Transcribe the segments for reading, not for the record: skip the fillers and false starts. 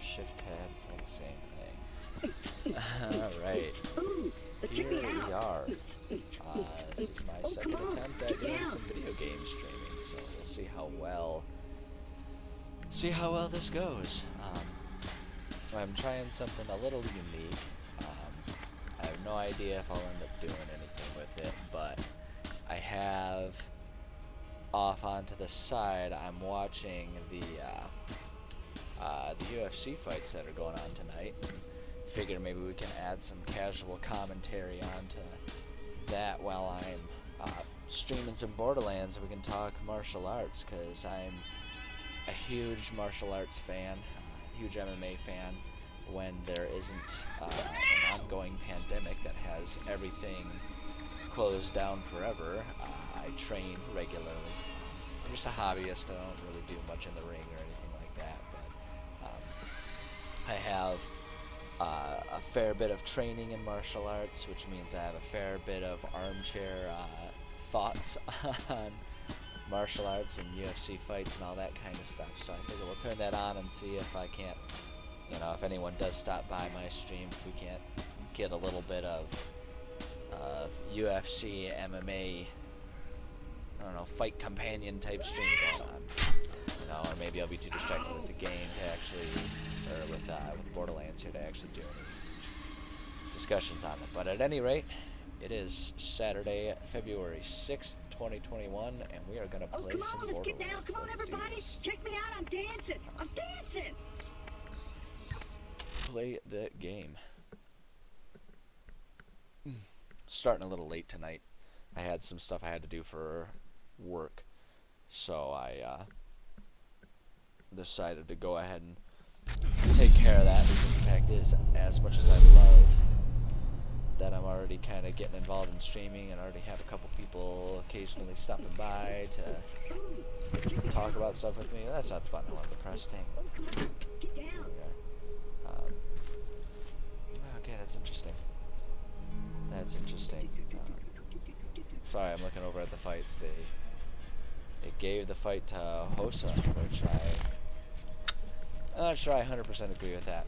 shift tab, it's all the same thing. Alright, here we are. This is my second attempt at doing some video game streaming, so we'll see how well this goes. I'm trying something a little unique. I have no idea if I'll end up doing anything with it, but I have off onto the side, I'm watching the UFC fights that are going on tonight. Figured maybe we can add some casual commentary onto that while I'm streaming some Borderlands, and we can talk martial arts, because I'm a huge martial arts fan, huge MMA fan. When there isn't an ongoing pandemic that has everything closed down forever, I train regularly. I'm just a hobbyist. I don't really do much in the ring or anything like that, but I have a fair bit of training in martial arts, which means I have a fair bit of armchair thoughts on martial arts and UFC fights and all that kind of stuff. So I figure we'll turn that on and see if I can't, if anyone does stop by my stream, if we can't get a little bit of UFC, MMA, I don't know, fight companion type stream going on. Or maybe I'll be too distracted with the game to actually, or with Borderlands here to actually do any discussions on it. But at any rate, it is Saturday, February 6th, 2021, and we are going to play some Borderlands. Let's get down. Come on, everybody. Check me out. I'm dancing. I'm dancing. Play that game. Starting a little late tonight. I had some stuff I had to do for work, so I decided to go ahead and take care of that, because the fact is, as much as I love that I'm already kind of getting involved in streaming and already have a couple people occasionally stopping by to talk about stuff with me. That's not the button I wanted to press, dang. Okay, that's interesting. That's interesting. Sorry, I'm looking over at the fights. They gave the fight to Hosa, which I'm not sure I 100% agree with that.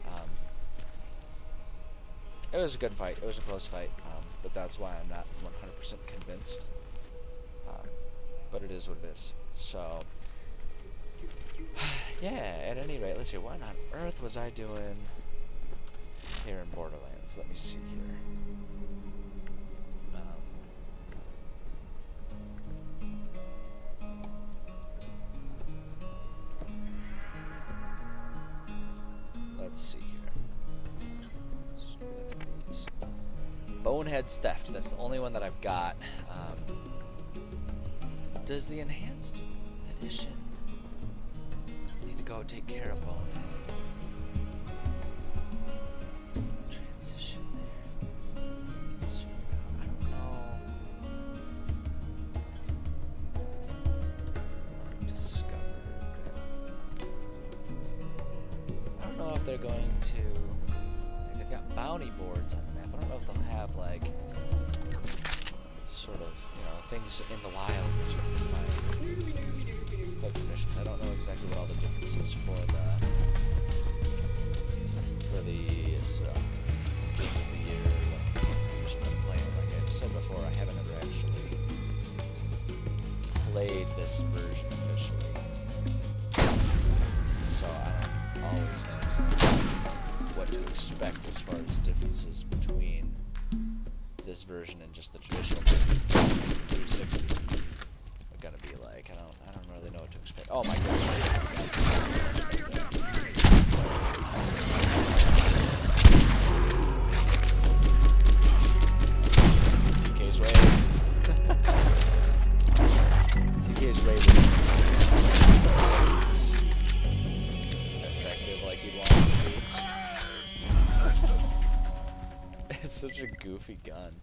It was a good fight. It was a close fight, but that's why I'm not 100% convinced. But it is what it is. So, yeah, at any rate, let's see. What on earth was I doing here in Borderlands? Let me see here. Let's see here. Bonehead's Theft. That's the only one that I've got. Does the enhanced edition need to go take care of Bonehead? Transition there. I don't know. Undiscovered. I don't know if they're going to. They've got bounty boards on the map. I don't know if they'll have like sort of things in the wild that you can find. Like missions. I don't know exactly what all the differences for the game of the year constitution that I'm playing. Like I said before, I haven't ever actually played this version officially, so I don't always know what to expect as far as differences between this version and just the traditional 360 are gonna be like. I don't really know what to expect. Oh my gosh. TK's raid. TK's raid is effective like you'd want it to be. It's such a goofy gun.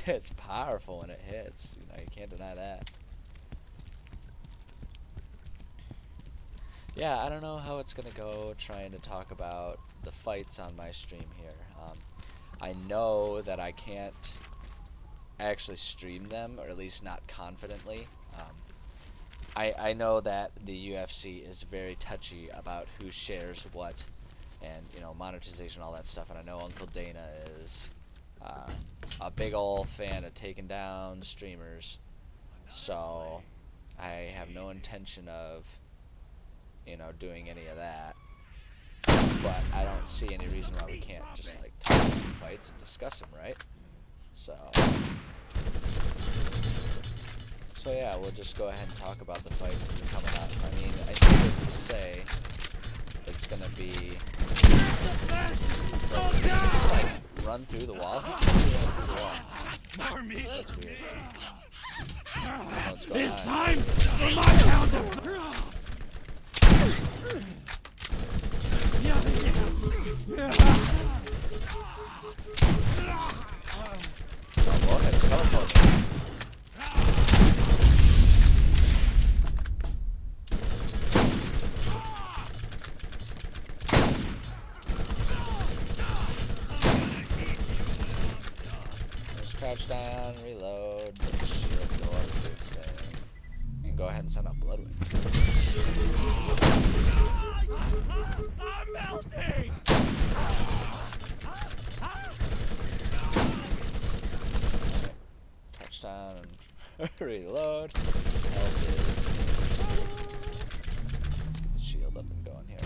It's powerful when it hits. You can't deny that. Yeah, I don't know how it's gonna go trying to talk about the fights on my stream here. I know that I can't actually stream them, or at least not confidently. I know that the UFC is very touchy about who shares what, and you know, monetization, all that stuff. And I know Uncle Dana is a big ol' fan of taking down streamers, so I have no intention of, you know, doing any of that. But I don't see any reason why we can't just like talk about fights and discuss them, right? So yeah, we'll just go ahead and talk about the fights that are coming up. I mean, I think this to say it's gonna be just like run through the wall. Run through the wall. That's weird. I don't know what's going on. It's time for my counter. Oh, well, it's teleporting. Crouch down, reload, shield, go up to its thing. You can go ahead and send out Bloodwind. I'm melting! Crouch down and reload. Health is. Let's get the shield up and going here.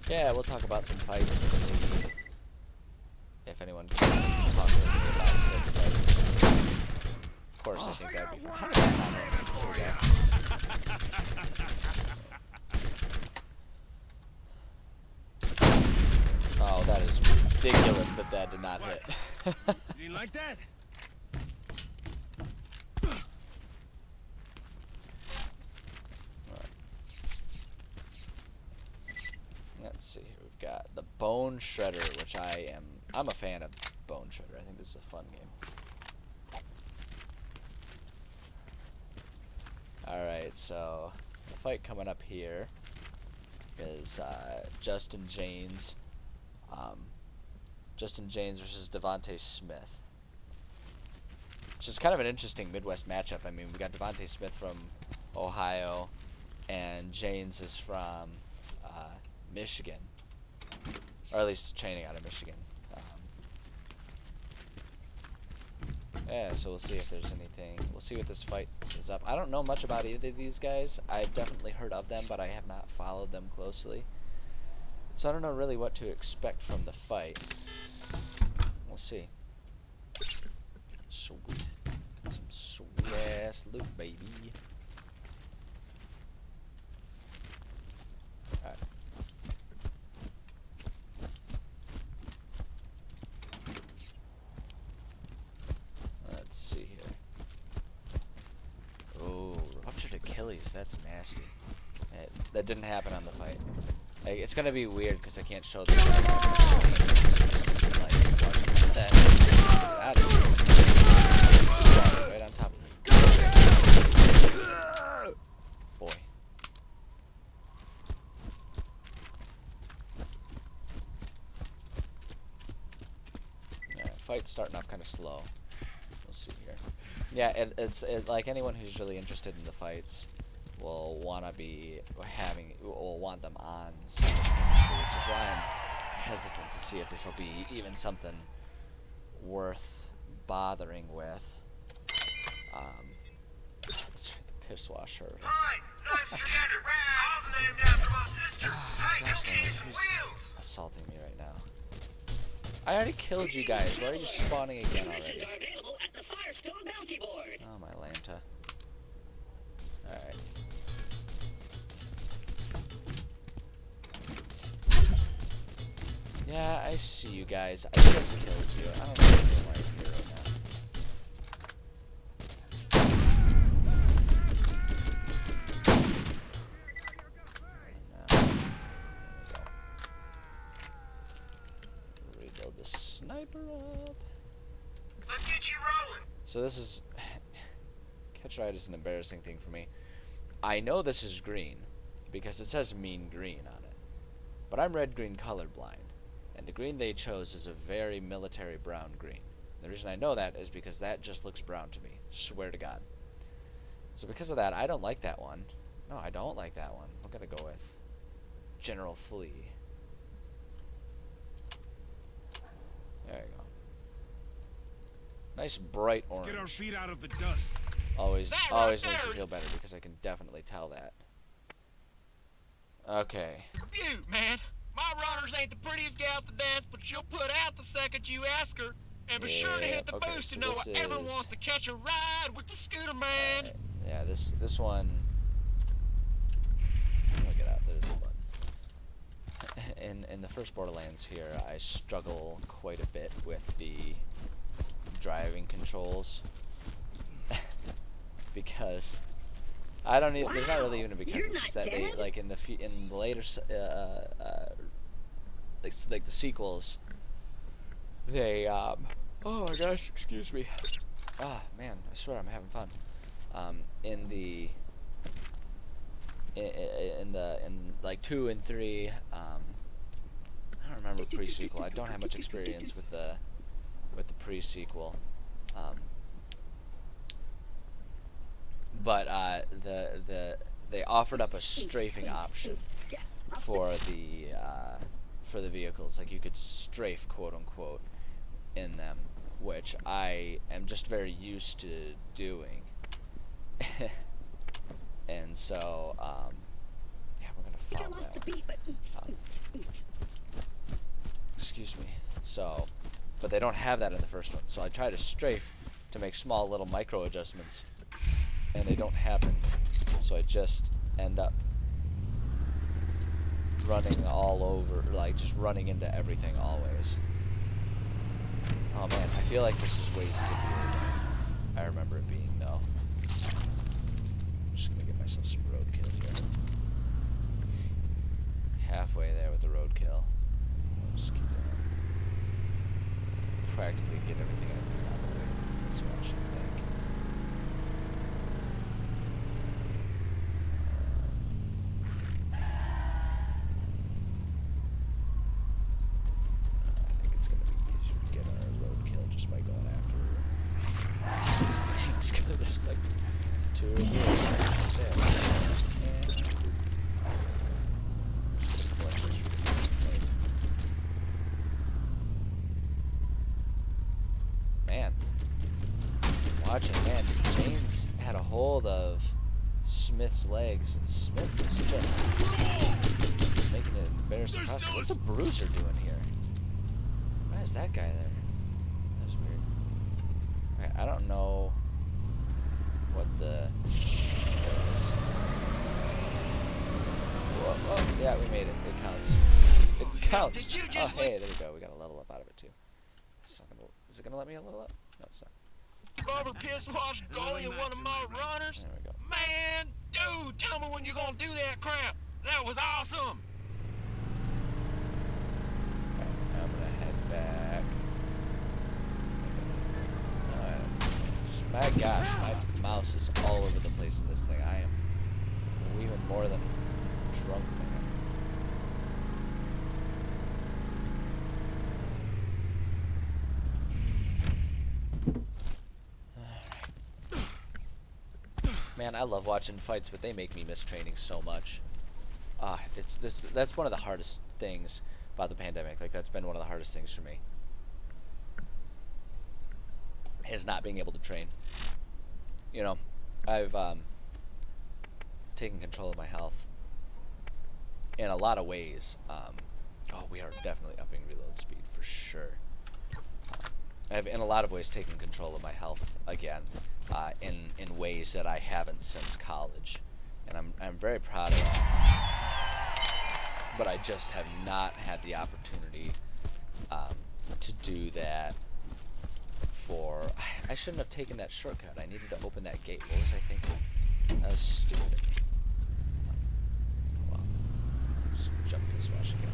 Yeah, we'll talk about some fights and see if anyone can talk with me about said fights. Of course, I think that'd be fun. How did that not hit? Oh, that is ridiculous that that did not hit. You didn't like that? Let's see here. We've got the Bone Shredder, which I'm a fan of Bone Shredder. I think this is a fun game. Alright, so the fight coming up here is Justin James. Justin James versus Devontae Smith. Which is kind of an interesting Midwest matchup. I mean, we got Devontae Smith from Ohio, and James is from Michigan. Or at least training out of Michigan. Yeah, so we'll see if there's anything. We'll see what this fight is up. I don't know much about either of these guys. I've definitely heard of them, but I have not followed them closely. So I don't know really what to expect from the fight. We'll see. Sweet. Got some sweet ass loot, baby. Alright. Let's see here. Oh, ruptured Achilles. That's nasty. That didn't happen on the fight. Like, it's gonna be weird because I can't show the like, what's that? Out of here. Right on top of me. Boy. Yeah, fight's starting off kind of slow. We'll see here. Yeah, it's like anyone who's really interested in the fights will want them on simultaneously, which is why I'm hesitant to see if this will be even something worth bothering with. Let's try the piss washer. Hi, nice to get around. I was named after my sister. Hey, Gosh, no man, keys and who's wheels. assaulting me right now? I already killed you guys. Why are you spawning again already? Are available at the Firestone bounty board. Oh my Lanta. Alright. Yeah, I see you guys. I just killed you. I don't know why I'm here right now. Rebuild the sniper up. Let's get you rolling. So this is... Catch Ride is an embarrassing thing for me. I know this is green, because it says mean green on it. But I'm red-green colorblind. And the green they chose is a very military brown green. The reason I know that is because that just looks brown to me. Swear to God. So because of that, I don't like that one. No, I don't like that one. We're gonna go with General Flea. There you go. Nice bright Let's get our orange. feet out of the dust. Always That right makes me there feel is- better because I can definitely tell that. Okay. Beaut, man. My runners ain't the prettiest gal at the dance, but she'll put out the second you ask her. And be sure to Yeah, hit the okay, boost so to know this everyone is- wants to catch a ride with the scooter man. Alright, yeah, this one. I'll get out. There's a button. In the first Borderlands here, I struggle quite a bit with the driving controls because I don't even. There's not really even a because. You're It's just not that they dead? like in the later like the sequels. They oh my gosh, excuse me. Ah man, I swear I'm having fun. In like 2 and 3, I don't remember pre-sequel. I don't have much experience with the pre-sequel. But they offered up a strafing option for the vehicles. Like you could strafe, quote unquote, in them, which I am just very used to doing. And so, yeah, we're gonna follow that one. Excuse me. So, but they don't have that in the first one. So I try to strafe to make small little micro adjustments, and they don't happen. So I just end up running all over, like just running into everything always. Oh man, I feel like this is way stickier than I remember it being though. I'm just gonna get myself some roadkill here. Halfway there with the roadkill. I'll just keep going. Practically get everything out of the way this way, I should think. I think it's gonna be easier to get our roadkill just by going after these things, 'cause there's like 2 of here. Man, watching, man, Jane's had a hold of Smith's legs, and Smith was just making an embarrassing There's process. no What's a bruiser doing here? Why is that guy there? That was weird. Okay, I don't know what the... There it is. Whoa, whoa, yeah, we made it. It counts. It counts. Did you Oh, just hey, there we go. We got a level up out of it, too. Is it gonna let me a level up? No, it's not. Over piss wash goalie and one of my runners. There we go. Man, dude, tell me when you're gonna do that crap. That was awesome. Okay, I'm gonna head back. My gosh, my mouse is all over the place in this thing. I am even more than drunk, man. Man, I love watching fights, but they make me miss training so much. That's one of the hardest things about the pandemic. Like that's been one of the hardest things for me. Is not being able to train. You know, I've taken control of my health in a lot of ways. Oh, we are definitely upping reload speed for sure. I've in a lot of ways taken control of my health again, in ways that I haven't since college, and I'm very proud of that. But I just have not had the opportunity to do that. I shouldn't have taken that shortcut. I needed to open that gate. What was I thinking? That was stupid. Well, just jump this wash again.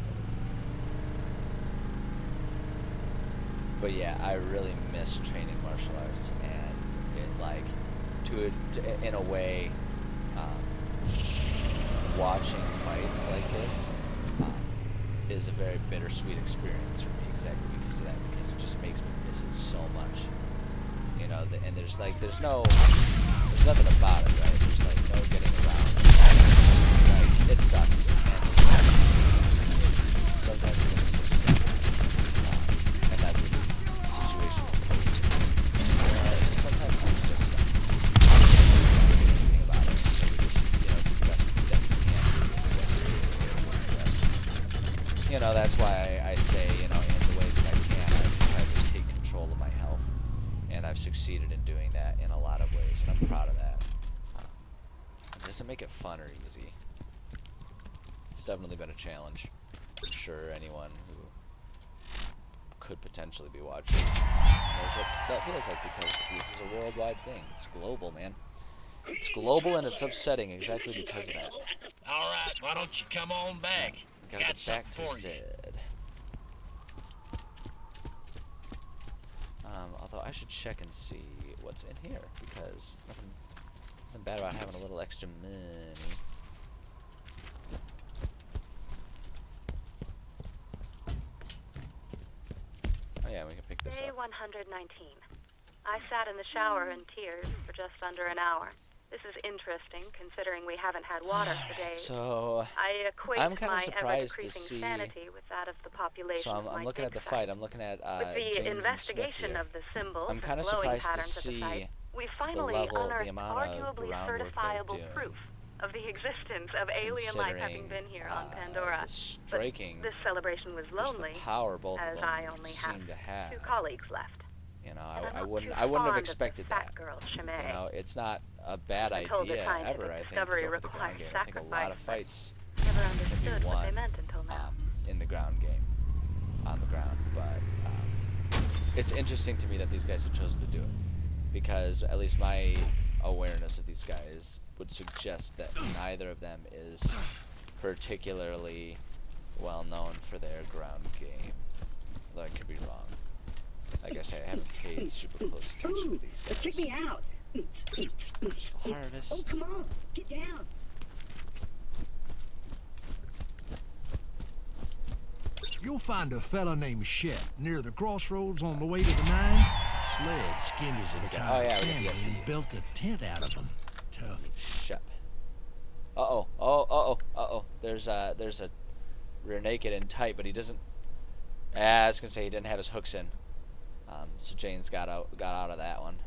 But yeah, I really miss training martial arts, and it in a way, watching fights like this is a very bittersweet experience for me, exactly because of that, because it just makes me miss it so much. You know, and there's no there's nothing about it, right? There's like no getting around. Like it sucks, and sometimes things just suck, and that's what the situation poses. Sometimes things just suck. Anything about it, so we just do the best that we can. You know, that's why I say, in the ways that I can, I try to take control of my health. And I've succeeded in doing that in a lot of ways, and I'm proud of that. It doesn't make it fun or easy. It's definitely been a challenge. I'm sure anyone who could potentially be watching knows what that feels like, because this is a worldwide thing. It's global, man. It's global, and it's upsetting exactly because of that. All right, why don't you come on back? Gotta Got get back something to for you. Zed. Although I should check and see what's in here, because nothing bad about having a little extra money. Oh yeah, we can pick this Day up. 119. I sat in the shower in tears for just under an hour. This is interesting, considering we haven't had water for days. So I equate I'm kind of my surprised to ever-decreasing see. sanity with that of the population. So I'm looking at the fight. I'm looking at with the James and Smith investigation here. of the symbols I'm kind and of glowing surprised to patterns of the see site, we the finally level, the unearthed amount of arguably groundwork they're certifiable doing. proof of the existence of alien life having been here on Pandora. The striking, But this celebration was just lonely, the power both as of them I only have seem to have. 2 colleagues left. You know, And I'm I not wouldn't too have fond of expected the fat that. girl, You Chimay. know, it's not a bad I'm told idea that scientific ever. I think to discovery go for the ground requires game. I think a lot of sacrifice. fights Never can be understood what they won meant until now. in the ground game, on the ground. But it's interesting to me that these guys have chosen to do it, because at least my awareness of these guys would suggest that neither of them is particularly well known for their ground game. Though I could be wrong. Like I say, I haven't paid super close attention to these guys. Check me out. Oh, Harvest. come on. Get down. You'll find a fella named Shep near the crossroads on the way to the mine. Sled skinned his entire yeah, we got the family SD. and built a tent out of them. Tough. Shep. Uh-oh. There's a rear naked and tight, but he doesn't. I was gonna say he didn't have his hooks in. So Jane's got out of that one.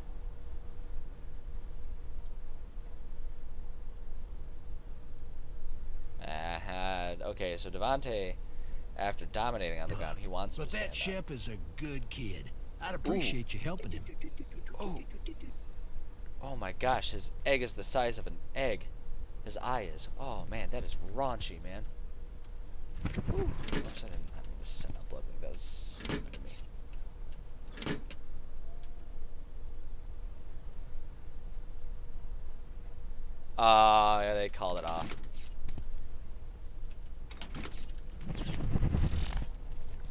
Okay, so Devontae, after dominating on the ground, he wants him But to that stand up. Shep is a good kid. I'd appreciate you helping him. Oh my gosh, his egg is the size of an egg. His eye is. Oh man, that is raunchy, man. Oops, I didn't mean to send out blood wing. That was stupid of me. Yeah, they called it off.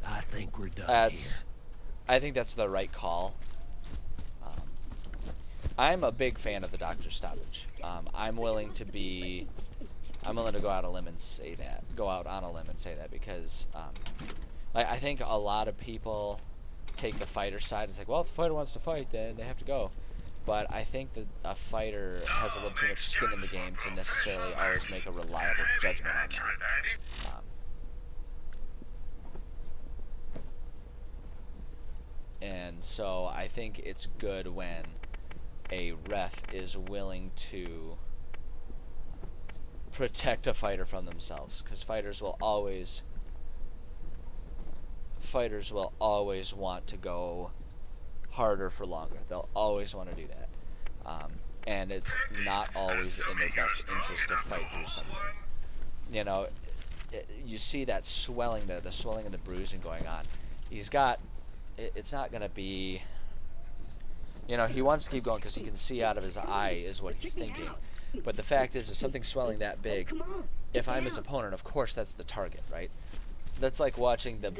I think we're done That's. I think that's the right call. I'm a big fan of the doctor stoppage. I'm willing to go out on a limb and say that. Go out on a limb and say that, because I think a lot of people take the fighter side. It's like, well, if the fighter wants to fight, then they have to go. But I think that a fighter has a little too much skin in the game to necessarily always make a reliable judgment on that. And so I think it's good when a ref is willing to protect a fighter from themselves, because fighters will always want to go harder for longer. They'll always want to do that, and it's not always in their best interest to fight through something. You know, you see that swelling, the swelling and the bruising going on. He's got. It's not gonna be. You know, he wants to keep going because he can see out of his eye is what he's thinking. But the fact is something swelling that big, if I'm his opponent, of course that's the target, right? That's like watching the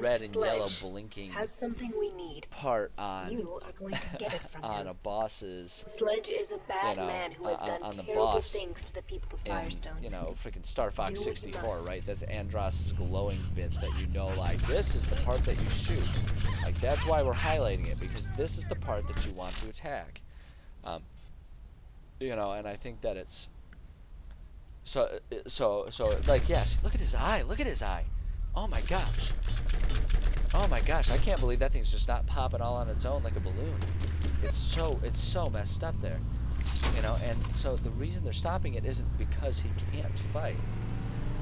red and yellow blinking has something we need. part on You are going to get it from on him. a boss's Sledge is a bad you know, man who has done on the terrible boss things to the people of in, Firestone. you know, freaking Star Fox Do what you 64, must. right? That's Andross's glowing bits that you know, like, this is the part that you shoot. Like, that's why we're highlighting it, because this is the part that you want to attack. You know, and I think that it's so like, yes, look at his eye. Look at his eye. Oh my gosh. Oh my gosh, I can't believe that thing's just not popping all on its own like a balloon. It's so messed up there. You know, and so the reason they're stopping it isn't because he can't fight.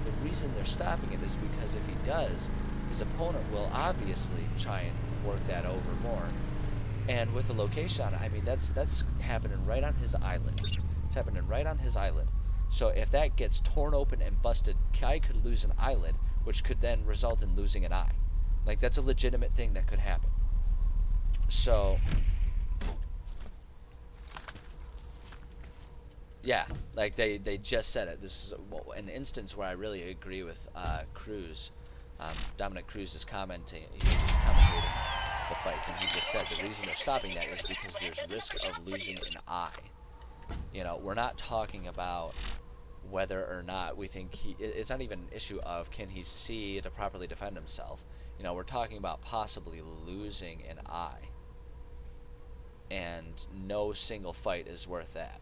The reason they're stopping it is because if he does, his opponent will obviously try and work that over more. And with the location on it, I mean, that's happening right on his eyelid. It's happening right on his eyelid. So if that gets torn open and busted, Kai could lose an eyelid, which could then result in losing an eye. Like, that's a legitimate thing that could happen. So, yeah, like they just said it. This is an instance where I really agree with Cruz. Dominic Cruz is commentating the fights, and he just said the reason they're stopping that is because there's risk of losing an eye. You know, we're not talking about whether or not we think it's not even an issue of can he see to properly defend himself. You know, we're talking about possibly losing an eye. And no single fight is worth that.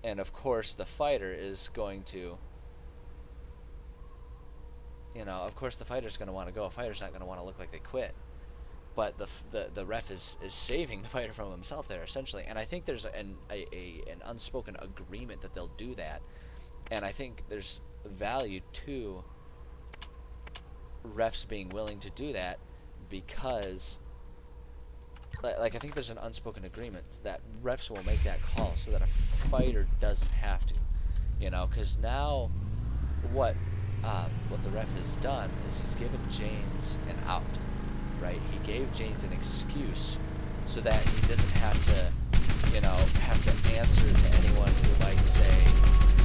And of course the fighter is going to, you know, of course the fighter's going to want to go. A fighter's not going to want to look like they quit. But the ref is saving the fighter from himself there, essentially. And I think there's an unspoken agreement that they'll do that. And I think there's value to refs being willing to do that because, like I think there's an unspoken agreement that refs will make that call so that a fighter doesn't have to. You know, because now what the ref has done is he's given James an out. Right? He gave James an excuse so that he doesn't have to, you know, have to answer to anyone who might say,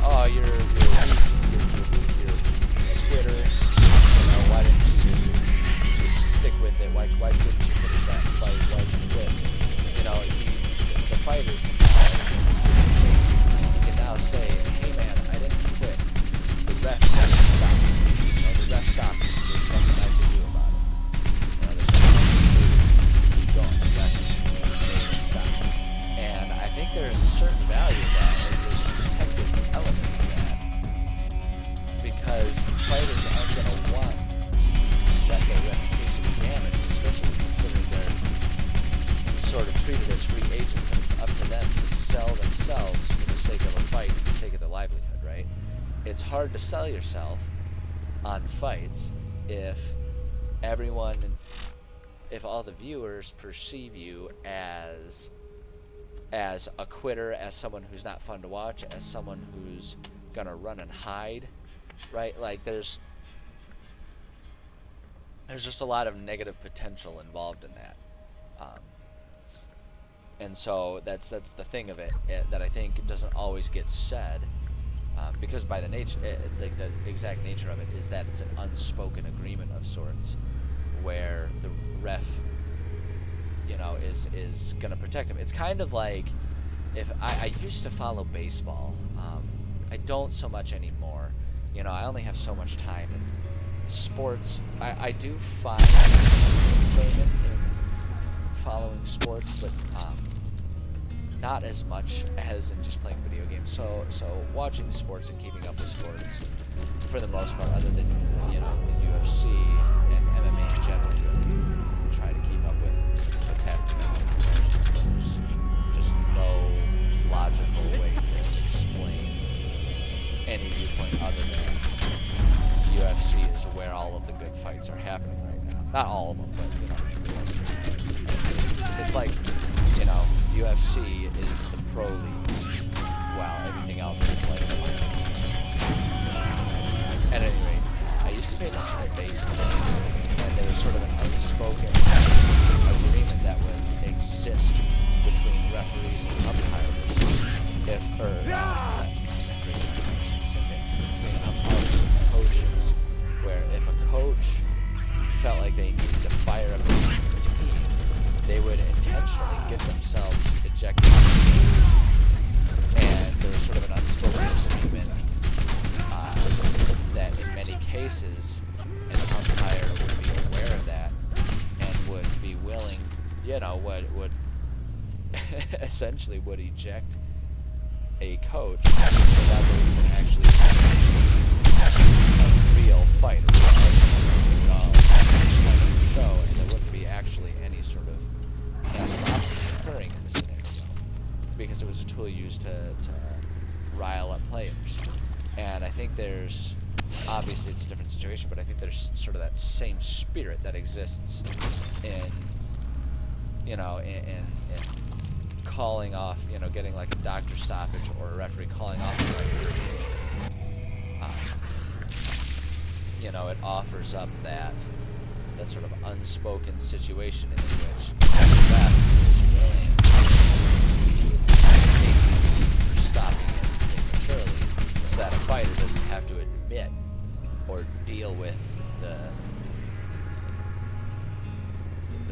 "Oh, you're a quitter. You know, why didn't you stick with it? Why couldn't you finish that fight? Why did you quit?" You know, the fighter can now say, "Hey man, I didn't quit. The ref stopped. You know, the ref stopped. There's nothing I can do about it." And I think there's a certain value in that, and there's a protective element to that, because fighters aren't going to want to let their reputation be damaged, especially considering they're sort of treated as free agents, and it's up to them to sell themselves for the sake of a fight, for the sake of their livelihood, right? It's hard to sell yourself on fights if all the viewers perceive you as a quitter, as someone who's not fun to watch, as someone who's gonna run and hide, right? Like there's just a lot of negative potential involved in that, and so that's the thing of it that I think doesn't always get said, because by the nature, like the exact nature of it is that it's an unspoken agreement of sorts, where the ref, you know, is gonna protect him. It's kind of like if I used to follow baseball. I don't so much anymore. You know, I only have so much time. And sports, I do find enjoyment in following sports, but not as much as in just playing video games. So watching sports and keeping up with sports, for the most part, other than, you know, the UFC and MMA in general, really try to keep up with what's happening. There's just no logical way to explain any viewpoint other than UFC is where all of the good fights are happening right now. Not all of them, but, you know, it's like, you know, UFC is the pro league, while everything else is like, at any rate, I used to pay attention to baseball, and there was sort of an unspoken agreement that would exist between referees and umpires, between umpires and coaches, where if a coach felt like they needed to fire up the team, they would intentionally get themselves ejected. And there was sort of an unspoken agreement that in many cases an umpire would be aware of that and would be willing, you know, would essentially would eject a coach without there even actually having a real fight, a real show, and there wouldn't be actually any sort of animosity occurring in the scenario, because it was a tool used to rile up players. And I think there's, obviously it's a different situation, but I think there's sort of that same spirit that exists in, you know, in calling off, you know, getting like a doctor stoppage or a referee calling off a fight for injury. You know, it offers up that sort of unspoken situation in which the ref is willing to stopping it prematurely, so that a fighter doesn't have to admit or deal with the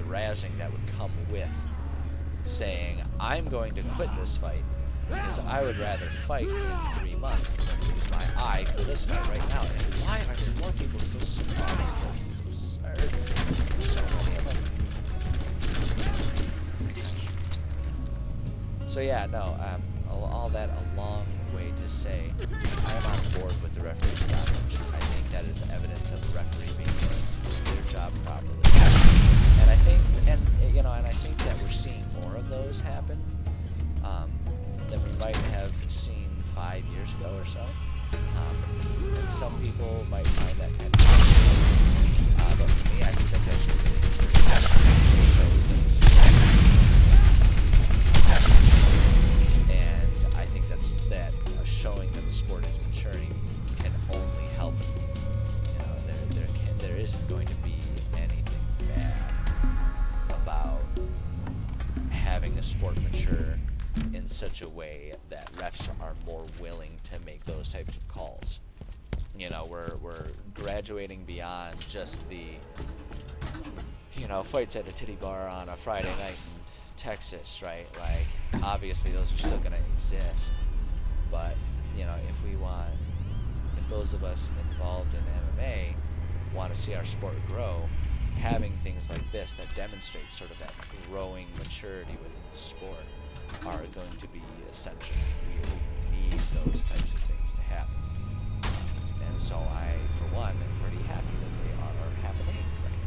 razzing that would come with saying, I'm going to quit this fight because I would rather fight in 3 months than lose my eye for this fight right now. And why are there more people still supporting this? It's absurd. So many of them. So yeah, no, all that a long way to say, I am on board with the referee stoppage. I think that is evidence of the referee being able to do their job properly. And I think, and I think that we're seeing more of those happen than we might have seen 5 years ago or so. And some people might find that kind of but for me, I think that's actually really shows that the sport, and I think that's that showing that the sport is maturing can only help. You know, there isn't going to be anything bad about having a sport mature in such a way that refs are more willing to make those types of calls. You know, we're graduating beyond just the, you know, fights at a titty bar on a Friday night in Texas, right? Like, obviously those are still gonna exist, but, you know, if those of us involved in MMA want to see our sport grow, having things like this that demonstrate sort of that growing maturity within the sport are going to be essential. We need those types of things to happen. And so I, for one, am pretty happy that they are happening right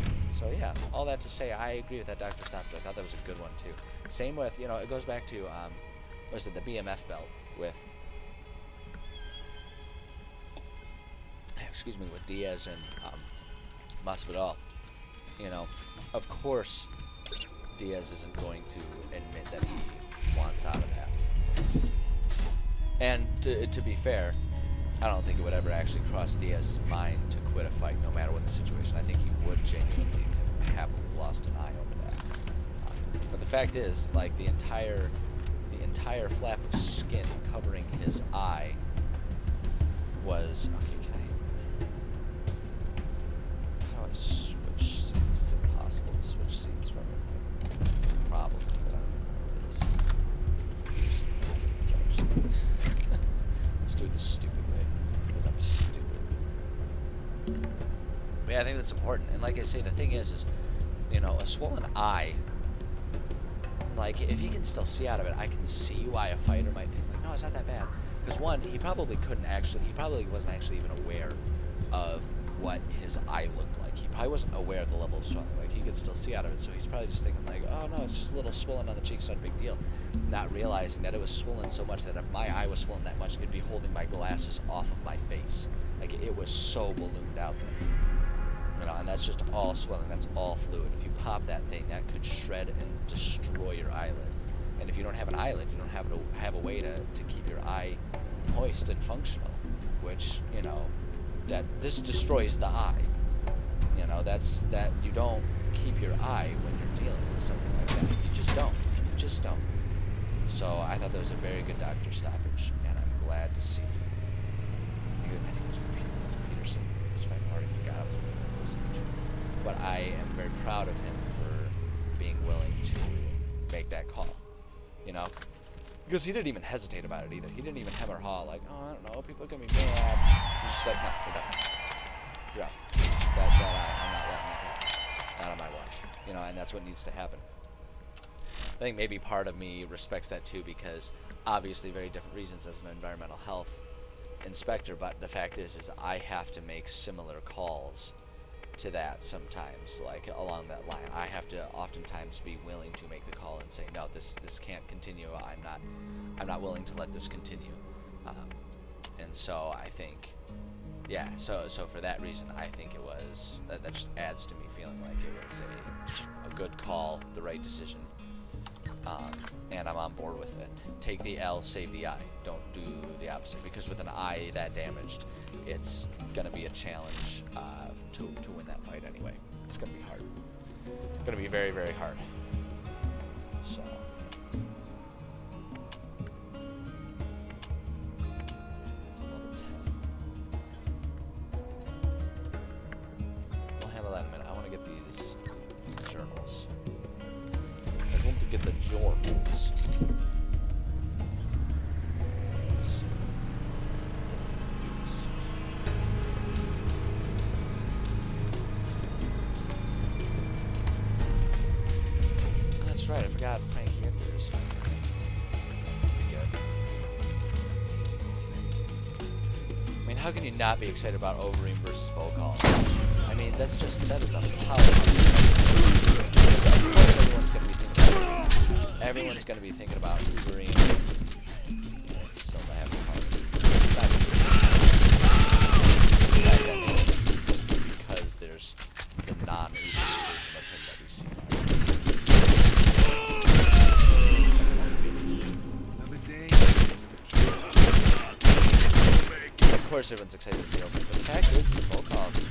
now. So yeah, all that to say, I agree with that Dr. Stoppage. I thought that was a good one too. Same with, you know, it goes back to, was it the BMF belt with, excuse me, with Diaz and Masvidal. You know, of course, Diaz isn't going to admit that he wants out of that. And to be fair, I don't think it would ever actually cross Diaz's mind to quit a fight, no matter what the situation. I think he would genuinely have happily lost an eye over that. But the fact is, like, the entire flap of skin covering his eye was okay. How do I switch scenes? Is it possible to switch scenes from it? Probably, but I don't know what it is. Let's do it the stupid way, because I'm stupid. But yeah, I think that's important. And like I say, the thing is, you know, a swollen eye, like, if he can still see out of it, I can see why a fighter might think, like, no, it's not that bad. Because one, he probably wasn't actually even aware of what his eye looked like. He probably wasn't aware of the level of swelling. Like, he could still see out of it, so he's probably just thinking, like, oh no, it's just a little swollen on the cheek, it's not a big deal. Not realizing that it was swollen so much that if my eye was swollen that much, it'd be holding my glasses off of my face. Like, it was so ballooned out there. You know, and that's just all swelling, that's all fluid. If you pop that thing, that could shred and destroy your eyelid. And if you don't have an eyelid, you don't have a way to keep your eye moist and functional, which, you know, that this destroys the eye. You know, that you don't keep your eye when you're dealing with something like that. You just don't. So I thought that was a very good doctor stoppage, and I'm glad to see. I think it was Peterson. I already forgot it was Peterson. But I am very proud of him for being willing to make that call. You know, because he didn't even hesitate about it either. He didn't even hem or haw like, oh, I don't know, people are gonna be mad. He's just like, no, we're done. You're out. I'm not letting that happen. Not on my watch. You know, and that's what needs to happen. I think maybe part of me respects that too, because obviously very different reasons as an environmental health inspector, but the fact is I have to make similar calls to that sometimes, like along that line. I have to oftentimes be willing to make the call and say, no, this can't continue. I'm not willing to let this continue. And so I think, yeah, so for that reason, I think it was, that just adds to me feeling like it was a good call, the right decision. And I'm on board with it. Take the L, save the I. Don't do the opposite, because with an I that damaged, it's gonna be a challenge to win that fight anyway. It's gonna be hard. It's gonna be very, very hard. So. That's a level 10. We'll handle that in a minute. I want to get these journals. I want to get the journals. Let's do this. That's right, I forgot Frankie Edgar's. Pretty good. I mean, how can you not be excited about Overeem versus Volkov? I mean, that is a power. Everyone's gonna be thinking about Overeem. Still not having because there's the non-Overeem version of him that we see. Another day, Of course, everyone's excited to see Overeem, but the fact is, Volkov,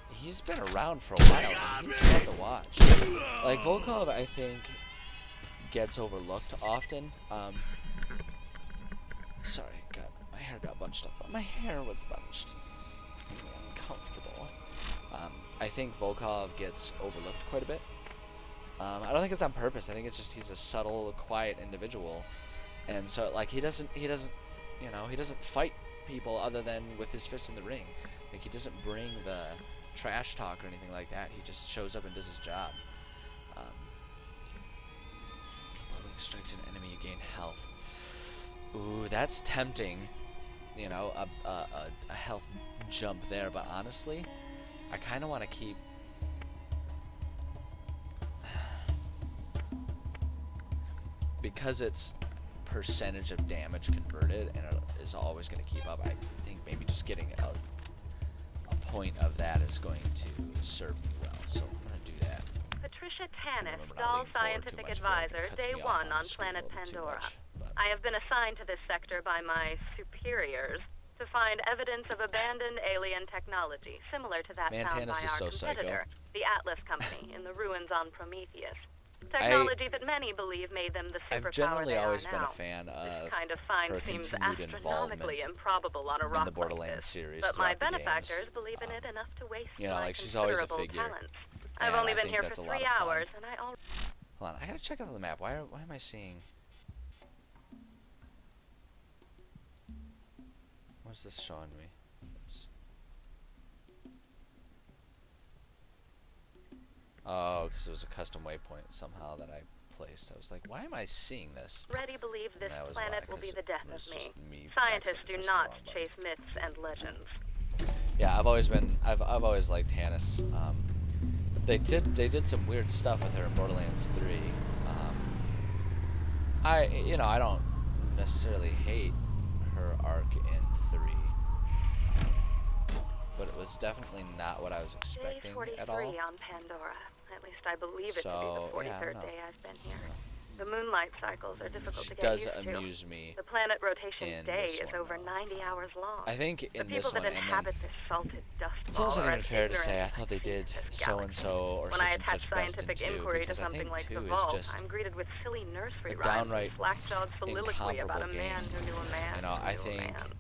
he's been around for a while, and he's fun to watch. Like, Volkov, I think, gets overlooked often. Sorry, my hair got bunched up. My hair was bunched. Made me uncomfortable. I think Volkov gets overlooked quite a bit. I don't think it's on purpose. I think it's just he's a subtle, quiet individual, and so like he doesn't fight people other than with his fist in the ring. Like, he doesn't bring the trash talk or anything like that. He just shows up and does his job. When strikes an enemy, you gain health. Ooh, that's tempting. You know, a health jump there, but honestly, I kind of want to keep. Because it's percentage of damage converted and it is always going to keep up, I think maybe just getting a point of that is going to serve me well. So I'm going to do that. Patricia Tanis, Remember not Dahl leaning forward Scientific too much, I feel like Advisor, it cuts Day me off 1 on the screen a planet little too Pandora. much, but- I have been assigned to this sector by my superiors to find evidence of abandoned alien technology, similar to that Man, found Tanis by is our so psycho. competitor, the Atlas Company, in the ruins on Prometheus. Technology that many believe made them the superpower I've generally they always are been now. a fan This of kind of find her seems continued astronomically involvement improbable on a in rock the Borderlands like this, series but my throughout the games. benefactors believe in it enough to waste You know, my like, she's always a considerable figure, talents. I've and only I been think here that's for a lot 3 of fun. hours, and I already... Hold on, I gotta check out the map. Why am I seeing? What's this showing me? Oops. Oh, because it was a custom waypoint somehow that I placed. I was like, why am I seeing this? already believe this that was planet why, will be 'cause the death it was of me. just me Scientists accidentally do pressing the not wrong button. chase myths and legends. Yeah, I've always liked Tanis. They did some weird stuff with her in Borderlands 3. I don't necessarily hate her arc in 3, but it was definitely not what I was expecting Day 43 at all. on Pandora. At least I believe it to So, be the yeah, I 43rd don't know. day I've been here. The moonlight cycles are difficult She to get does used to. amuse me. The planet rotation in day this is one, over though. 90 hours long. I think The in people this one, that and then inhabit this salted dust it's ball also are not even as fair to ignorant say I as thought they did this so and galaxy. so or When such I and attach such best in scientific 2, inquiry to because I something think like 2 the is vault, just I'm greeted with silly nursery a rhymes downright and slack-jawed soliloquy about a incomparable man game. who knew a man You know, who I knew a think man.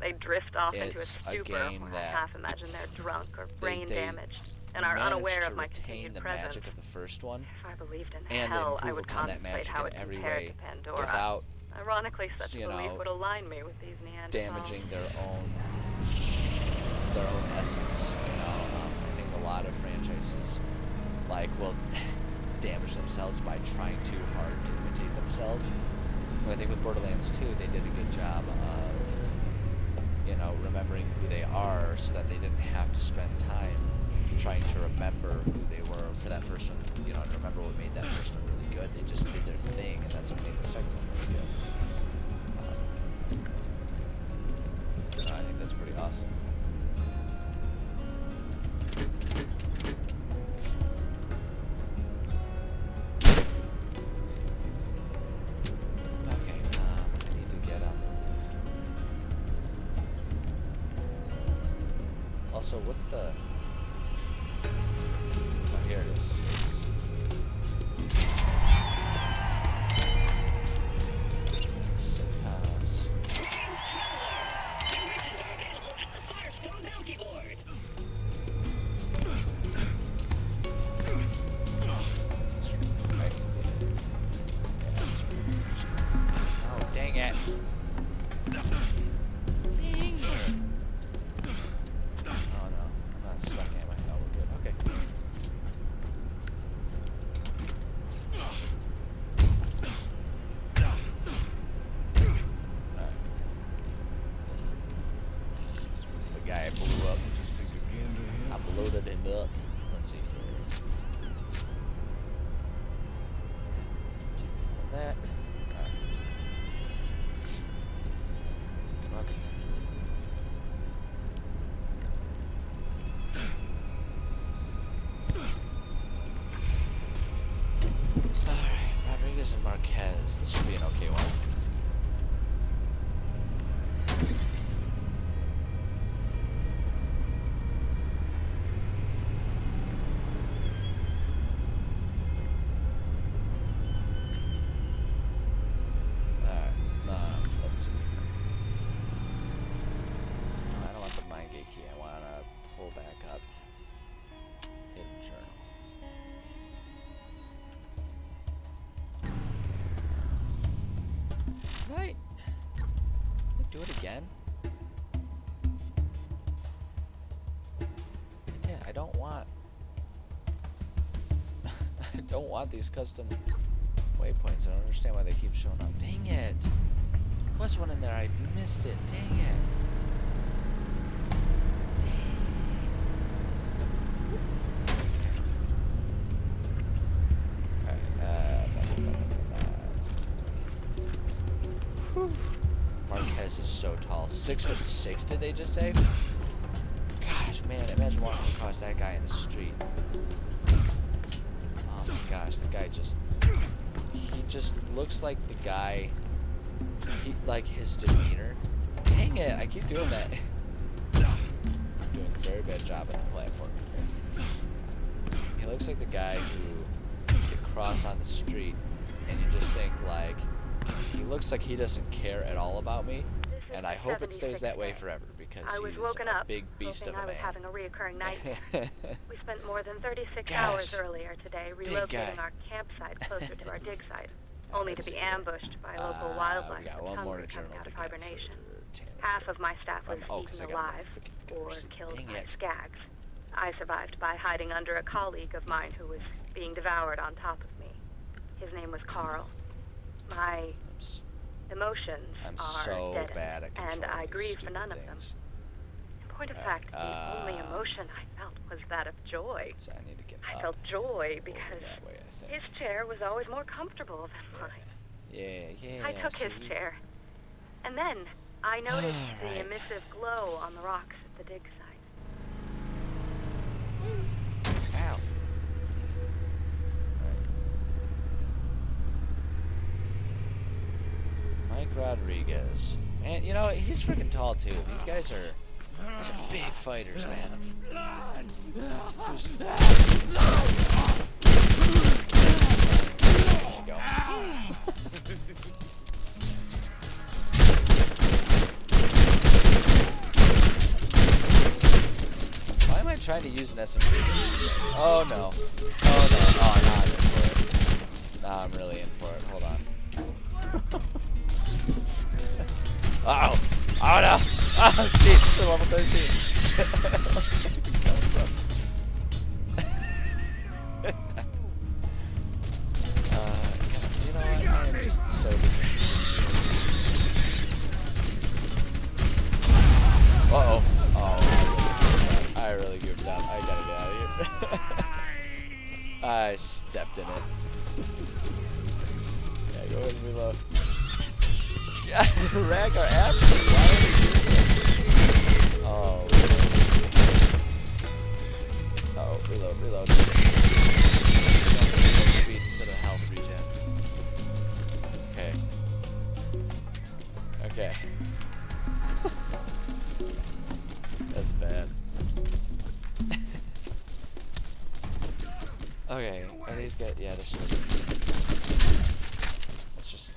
They drift off into a it's a stupor game where I that half imagine they're drunk or brain they damaged and are managed unaware to of my retain continued the presence. magic of the first one If I believed in and hell, I improve would upon that contemplate magic how in it every compared way to Pandora. without Ironically, such a you belief know, would align me with these Neanderthals. damaging their own essence. You know, I think a lot of franchises, like, well, damage themselves by trying too hard to imitate themselves. But I think with Borderlands 2, they did a good job of, you know, remembering who they are so that they didn't have to spend time trying to remember who they were for that first one, you know, and remember what made that first one really good. They just did their thing, and that's what made the second one really good. I think that's pretty awesome. Okay, I need to get on the roof. Also, what's the... Oh, here it is. Sick house. Greetings, traveler. Admissions are available at the Firestone Bounty Board. Oh, dang it. Dang it. Oh no, I'm not stuck, am I? No, we're good. Okay. Alright. The guy blew up. I bloated him up. Let's see here. Take all that. Alright. Okay. Alright, Rodriguez and Marquez. This should be an okay one. Alright, let's see. No, I don't want the mind gate key. I want to pull back up. Hidden journal. Can I do it again? I don't want. I don't want these custom waypoints. I don't understand why they keep showing up. Dang it! There was one in there. I missed it. Dang it! Marquez is so tall. 6'6", did they just say? Gosh, man, imagine walking across that guy in the street. Oh my gosh, the guy just... He just looks like the guy... like his demeanor. Dang it, I keep doing that. I'm doing a very bad job at the platform here. He looks like the guy who could cross on the street and you just think like... He looks like he doesn't care at all about me, and I hope it stays that way forever because he's a big beast of a man. I was having a reoccurring nightmare. We spent more than 36 hours earlier today relocating our campsite closer to our dig site, only to be ambushed by local wildlife that's hungry coming out of hibernation. Half of my staff was eaten alive or killed by skags. I survived by hiding under a colleague of mine who was being devoured on top of me. His name was Carl. My emotions are so deadened, bad at and I grieve for none of them. things. In point of fact, the only emotion I felt was that of joy. So I need to get I up felt joy because that way, I think. his chair was always more comfortable than mine. Yeah. I took his chair, and then I noticed the emissive glow on the rocks at the dig site. Ow. Mike Rodriguez. Man, you know, he's freaking tall too. These guys are big fighters, man. There you go. Why am I trying to use an SMG? Oh no. Oh no. Oh, now I'm in for it. Now I'm really in for it. Hold on. Uh-oh. Oh no. Oh jeez, to level 13. 13. I stepped in it. Yeah, go ahead and reload. Yeah, Rag are after me. Why are they doing this? Oh. Uh-oh, reload, reload. Speed instead of health regen. Okay. Okay. That's bad. Okay, are these guys? Yeah, they're still. Let's just.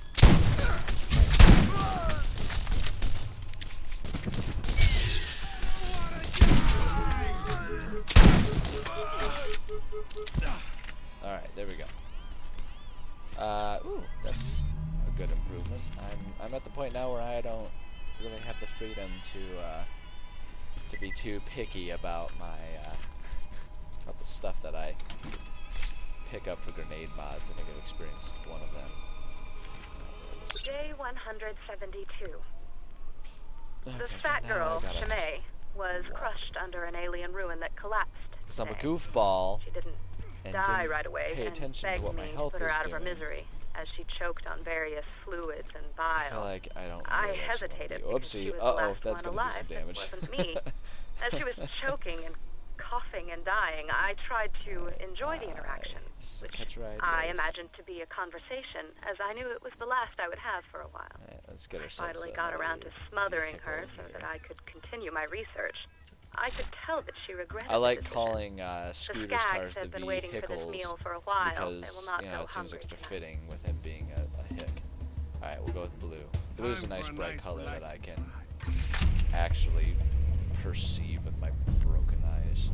Alright, there we go. Ooh, that's a good improvement. I'm at the point now where I don't really have the freedom to be too picky about my about the stuff that I pick up for grenade mods. I think I've experienced one of them. Day 172. Okay, The fat now girl, I gotta Shimei, was crushed under an alien ruin that collapsed. 'cause I'm a today. goofball She didn't and die didn't right away pay and attention to begged what my me to health put her was out of her doing. misery as she choked on various fluids and I feel bile. like I don't. I Really hesitated actually because she Oopsie. was the Uh oh, last that's one gonna do alive. some It damage. wasn't me. As she was choking and coughing and dying, I tried to enjoy the interaction, which I imagined to be a conversation, as I knew it was the last I would have for a while. Right, let's get I ourselves finally got around to smothering her so that I could continue my research. I could tell that she regretted I like the decision. calling The scooters Skags cars the have been waiting for this vehicles meal for a while. They will because not you go know it seems hungry extra tonight. fitting with him being a hick. All right, we'll go with blue. Blue's a nice bright color that I can actually perceive with my broken eyes.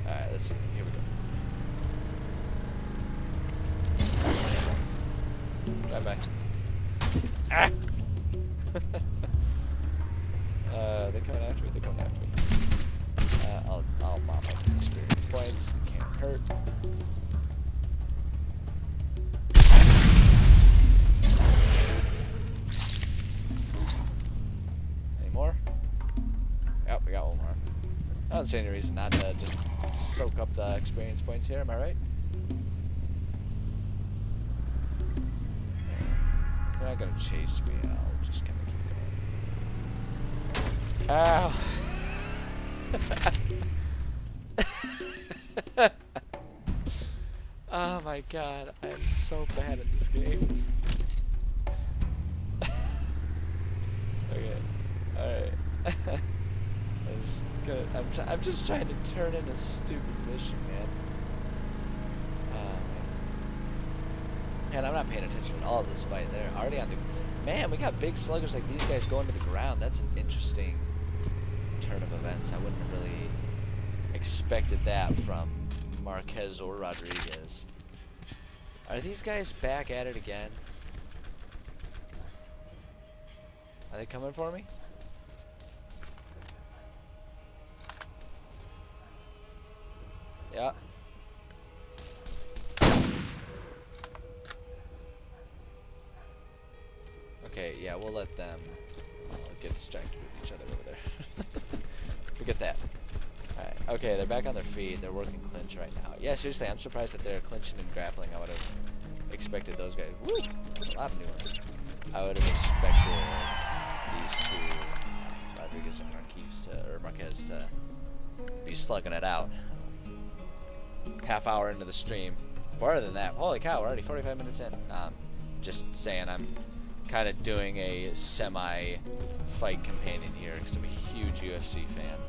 All right, let's see. Here we go. Bye bye. Ah! They're coming after me. They're coming after me. I'll mop up the experience points. Can't hurt. Any more? Yep, we got one more. I don't see any reason not to just soak up the experience points here. Am I right? They're not gonna chase me. I'll just kind of keep going. Ow! Oh my god, I am so bad at this game. Okay, alright. I'm just trying to turn in a stupid mission, man. Man, I'm not paying attention at all to this fight. They're already on the... Man, we got big sluggers like these guys going to the ground. That's an interesting turn of events. I wouldn't have really expected that from Marquez or Rodriguez. Are these guys back at it again? Are they coming for me? Yeah. Okay, yeah, we'll let them get distracted with each other over there. Forget that. Alright, okay, they're back on their feet. They're working clinch right now. Yeah, seriously, I'm surprised that they're clinching and grappling. I would have expected those guys. Woo! A lot of new ones. I would have expected these two, Rodriguez and Marquez, to be slugging it out. Half hour into the stream. Farther than that. Holy cow, we're already 45 minutes in. Just saying, I'm kind of doing a semi-fight companion here because I'm a huge UFC fan.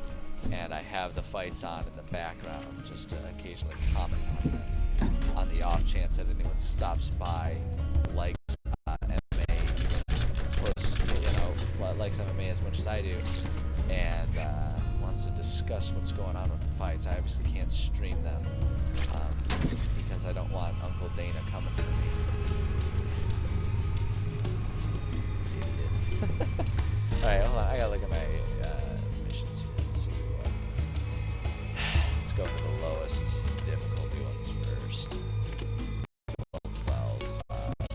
And I have the fights on in the background just to occasionally comment on them on the off chance that anyone stops by, likes MMA, close, likes MMA as much as I do, and wants to discuss what's going on with the fights. I obviously can't stream them because I don't want Uncle Dana coming for me. Alright, hold on. I gotta look at my missions here. Let's see. Let's go for the lowest difficulty ones first. 12s.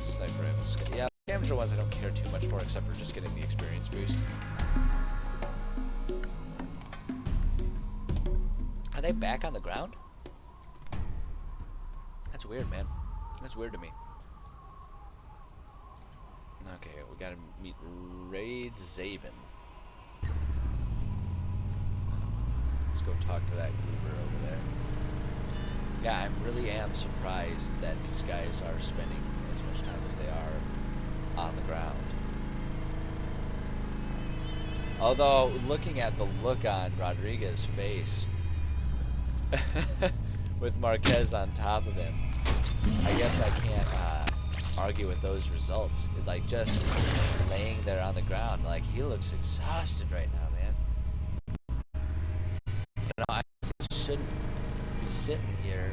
Sniper rifles. Yeah, the scavenger ones I don't care too much for except for just getting the experience boost. Are they back on the ground? That's weird, man. That's weird to me. Okay, we gotta meet Raid Zaben. Let's go talk to that goober over there. Yeah, I really am surprised that these guys are spending as much time as they are on the ground. Although, looking at the look on Rodriguez's face, with Marquez on top of him, I guess I can't argue with those results. Like, just laying there on the ground, like, he looks exhausted right now, man. You know, I shouldn't be sitting here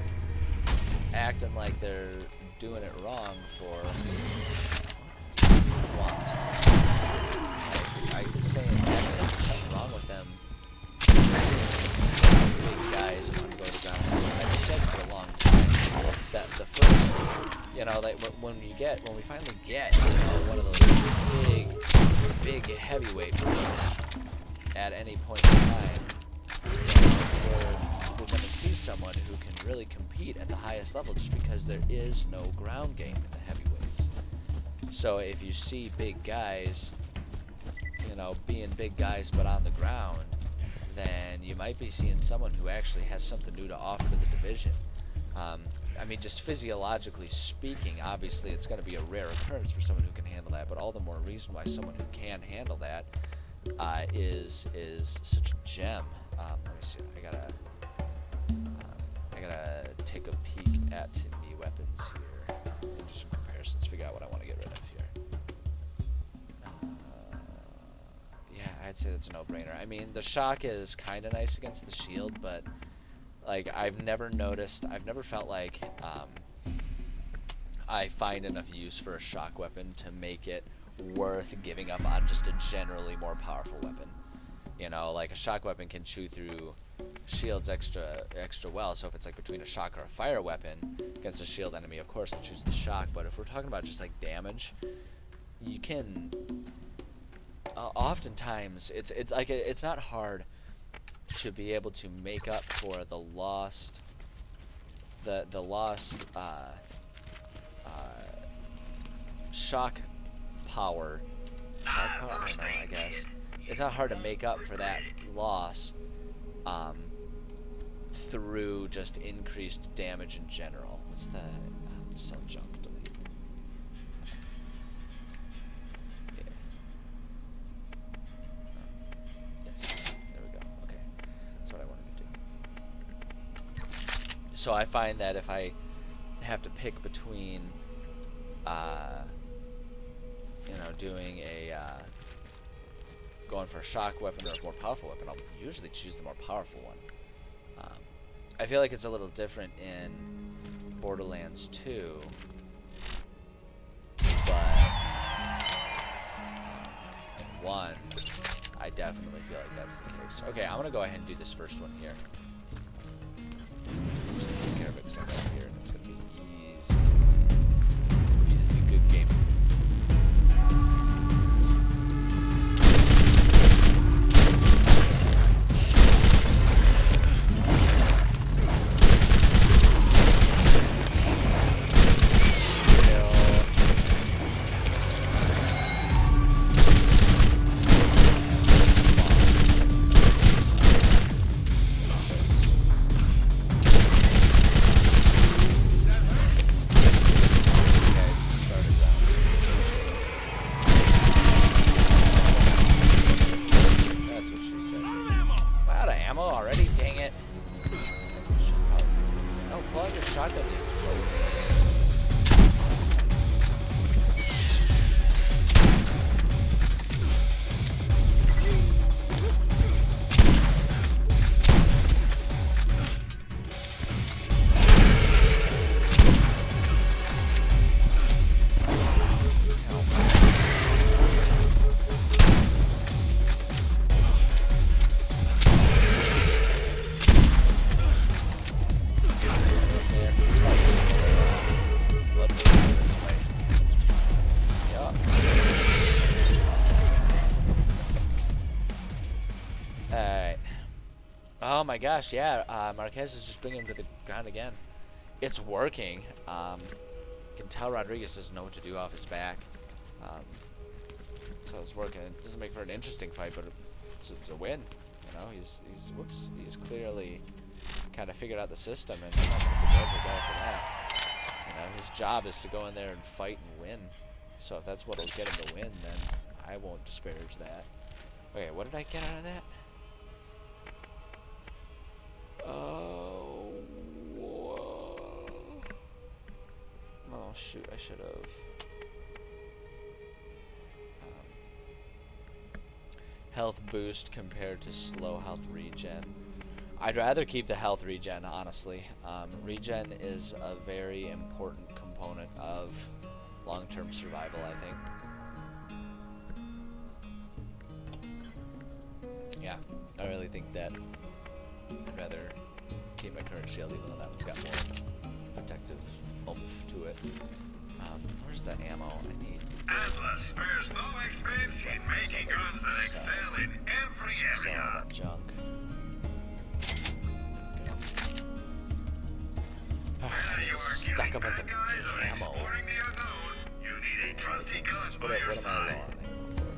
acting like they're doing it wrong for what? I'm saying that there's something wrong with them. Big guys want to go to the ground. I've said for a long time that the first, you know, like when we finally get, you know, one of those big heavyweight moves at any point in time, you know, we're going to see someone who can really compete at the highest level, just because there is no ground game in the heavyweights. So if you see big guys, you know, being big guys but on the ground, then you might be seeing someone who actually has something new to offer to the division. I mean, just physiologically speaking, obviously it's going to be a rare occurrence for someone who can handle that, but all the more reason why someone who can handle that is such a gem. Let me see. I gotta take a peek at me weapons here and do some comparisons, figure out what I want to get rid of here. Yeah, I'd say that's a no-brainer. I mean, the shock is kind of nice against the shield, but like I've never felt like I find enough use for a shock weapon to make it worth giving up on just a generally more powerful weapon. You know, like a shock weapon can chew through shields extra well, so if it's like between a shock or a fire weapon against a shield enemy, of course I'll choose the shock. But if we're talking about just like damage, you can oftentimes it's not hard to be able to make up for the lost shock power. I don't know, I guess it's not hard to make up for that loss through just increased damage in general. What's the sell junk delete? Yeah. Yes, there we go. Okay, that's what I wanted to do. So I find that if I have to pick between you know, doing a going for a shock weapon or a more powerful weapon, I'll usually choose the more powerful one. I feel like it's a little different in Borderlands 2, but in 1, I definitely feel like that's the case. Okay, I'm gonna go ahead and do this first one here. Just gonna take care of it because I'm right here, and it's gonna be easy. It's an easy, good game. Oh my gosh, yeah. Marquez is just bringing him to the ground again. It's working. You can tell Rodriguez doesn't know what to do off his back. So it's working. It doesn't make for an interesting fight, but it's a win. You know, he's clearly kind of figured out the system, and I'm not going to begrudge a guy for that. You know, his job is to go in there and fight and win. So if that's what'll get him to win, then I won't disparage that. Okay, what did I get out of that? Oh, shoot, I should have. Health boost compared to slow health regen. I'd rather keep the health regen, honestly. Regen is a very important component of long-term survival, I think. Yeah, I really think that I'd rather keep my current shield, even though that one's got more protective oomph to it. Where's the ammo I need? Atlas spares no expense in making guns that excel in every Sell all area. that junk. Whether you are Stuck killing up on some bad guys or ammo. exploring the unknown, you need a trusty gun by What your am I low side. on ammo for?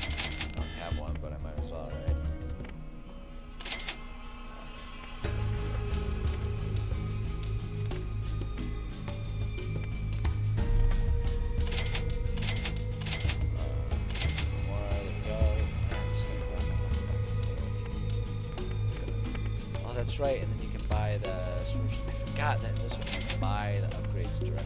I don't have one, but I might as well, right? Oh, that's right, and then you can buy the. I forgot that in this one you can buy the upgrades directly.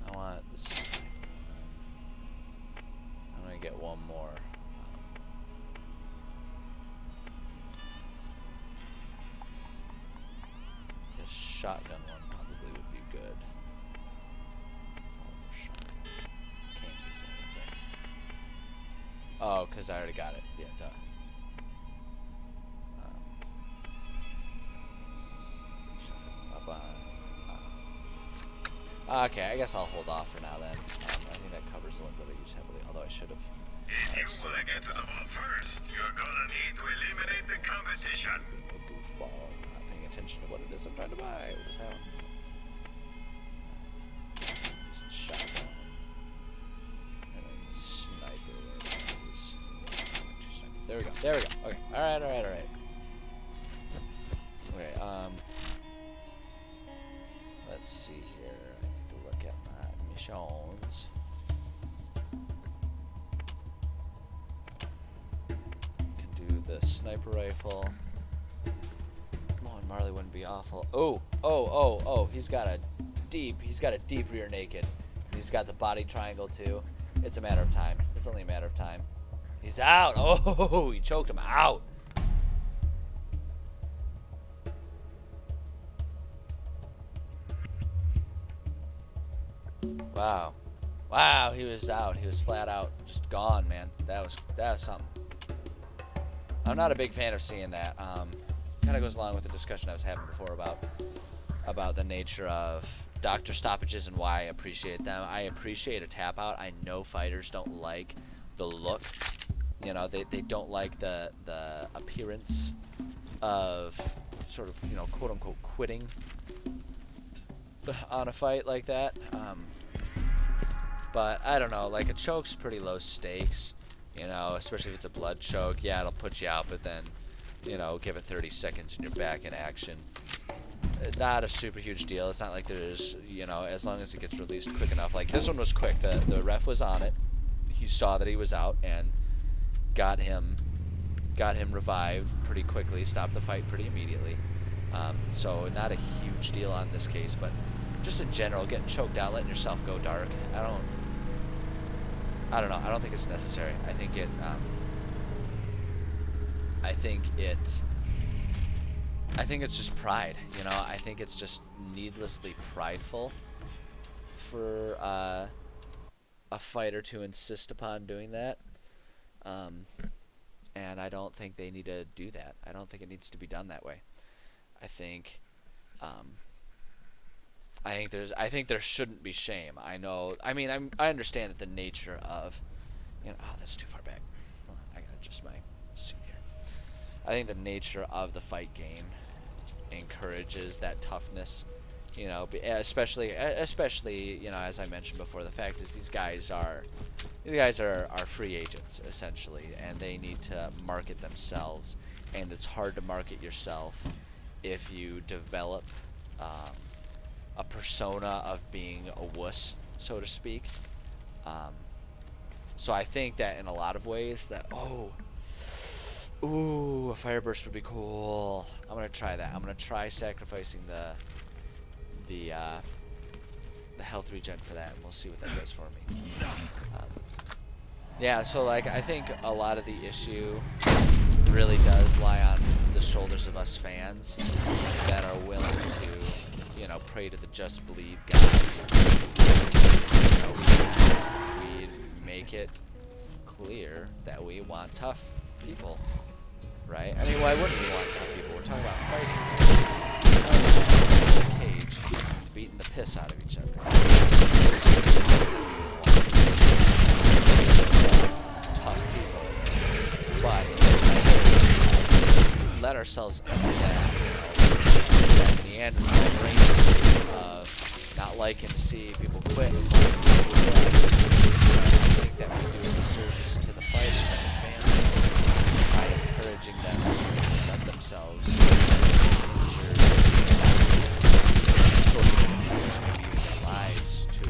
I want this. I'm gonna get one more. This shotgun one probably would be good. Revolver shotgun. Can't use that, okay. Oh, because I already got it. Yeah, duh. Shotgun up on. Okay, I guess I'll hold off for now then. I think that covers the ones that I use heavily, although I should have. If you want to get to the ball first, you're gonna need to eliminate the competition. Being a goofball, not paying attention to what it is I'm trying to buy. What is that? Use the shotgun. And then the sniper. There we go. There we go. Okay. Alright. Okay, let's see here. I need to look at my missions. Can do the sniper rifle. Come on, Marley wouldn't be awful. Oh, he's got a deep rear naked. He's got the body triangle too. It's a matter of time. It's only a matter of time. He's out. Oh, he choked him out. Wow, he was out. He was flat out, just gone, man. That was something. I'm not a big fan of seeing that. Kind of goes along with the discussion I was having before about the nature of doctor stoppages and why I appreciate them. I appreciate a tap out. I know fighters don't like the look. You know, they don't like the appearance of sort of, you know, quote unquote quitting on a fight like that. But I don't know, like a choke's pretty low stakes, you know, especially if it's a blood choke. Yeah, it'll put you out, but then, you know, give it 30 seconds and you're back in action. Not a super huge deal. It's not like there's, you know, as long as it gets released quick enough. Like this one was quick. The ref was on it. He saw that he was out and got him revived pretty quickly. Stopped the fight pretty immediately. So not a huge deal on this case, but just in general, getting choked out, letting yourself go dark. I don't know. I don't think it's necessary. I think it's just pride, you know. I think it's just needlessly prideful for a fighter to insist upon doing that. and I don't think they need to do that. I don't think it needs to be done that way. I think I think there shouldn't be shame. I know. I mean, I understand that the nature of, oh, that's too far back. Hold on, I gotta adjust my seat here. I think the nature of the fight game encourages that toughness. Especially as I mentioned before, the fact is these guys are free agents essentially, and they need to market themselves, and it's hard to market yourself if you develop a persona of being a wuss, so to speak. So I think that in a lot of ways that, a fire burst would be cool. I'm gonna try that. I'm gonna try sacrificing the health regen for that, and we'll see what that does for me. Yeah, so like I think a lot of the issue really does lie on the shoulders of us fans that are willing to, pray to the just bleed gods. We make it clear that we want tough people, right? I mean, why wouldn't we want tough people? We're talking about fighting. Cage, beating the piss out of each other. Tough people, but let ourselves under that Neanderthal brain of not liking to see people quit. I think that we do a disservice to the fighters and the family by encouraging them to let themselves injured, shorten maybe their lives to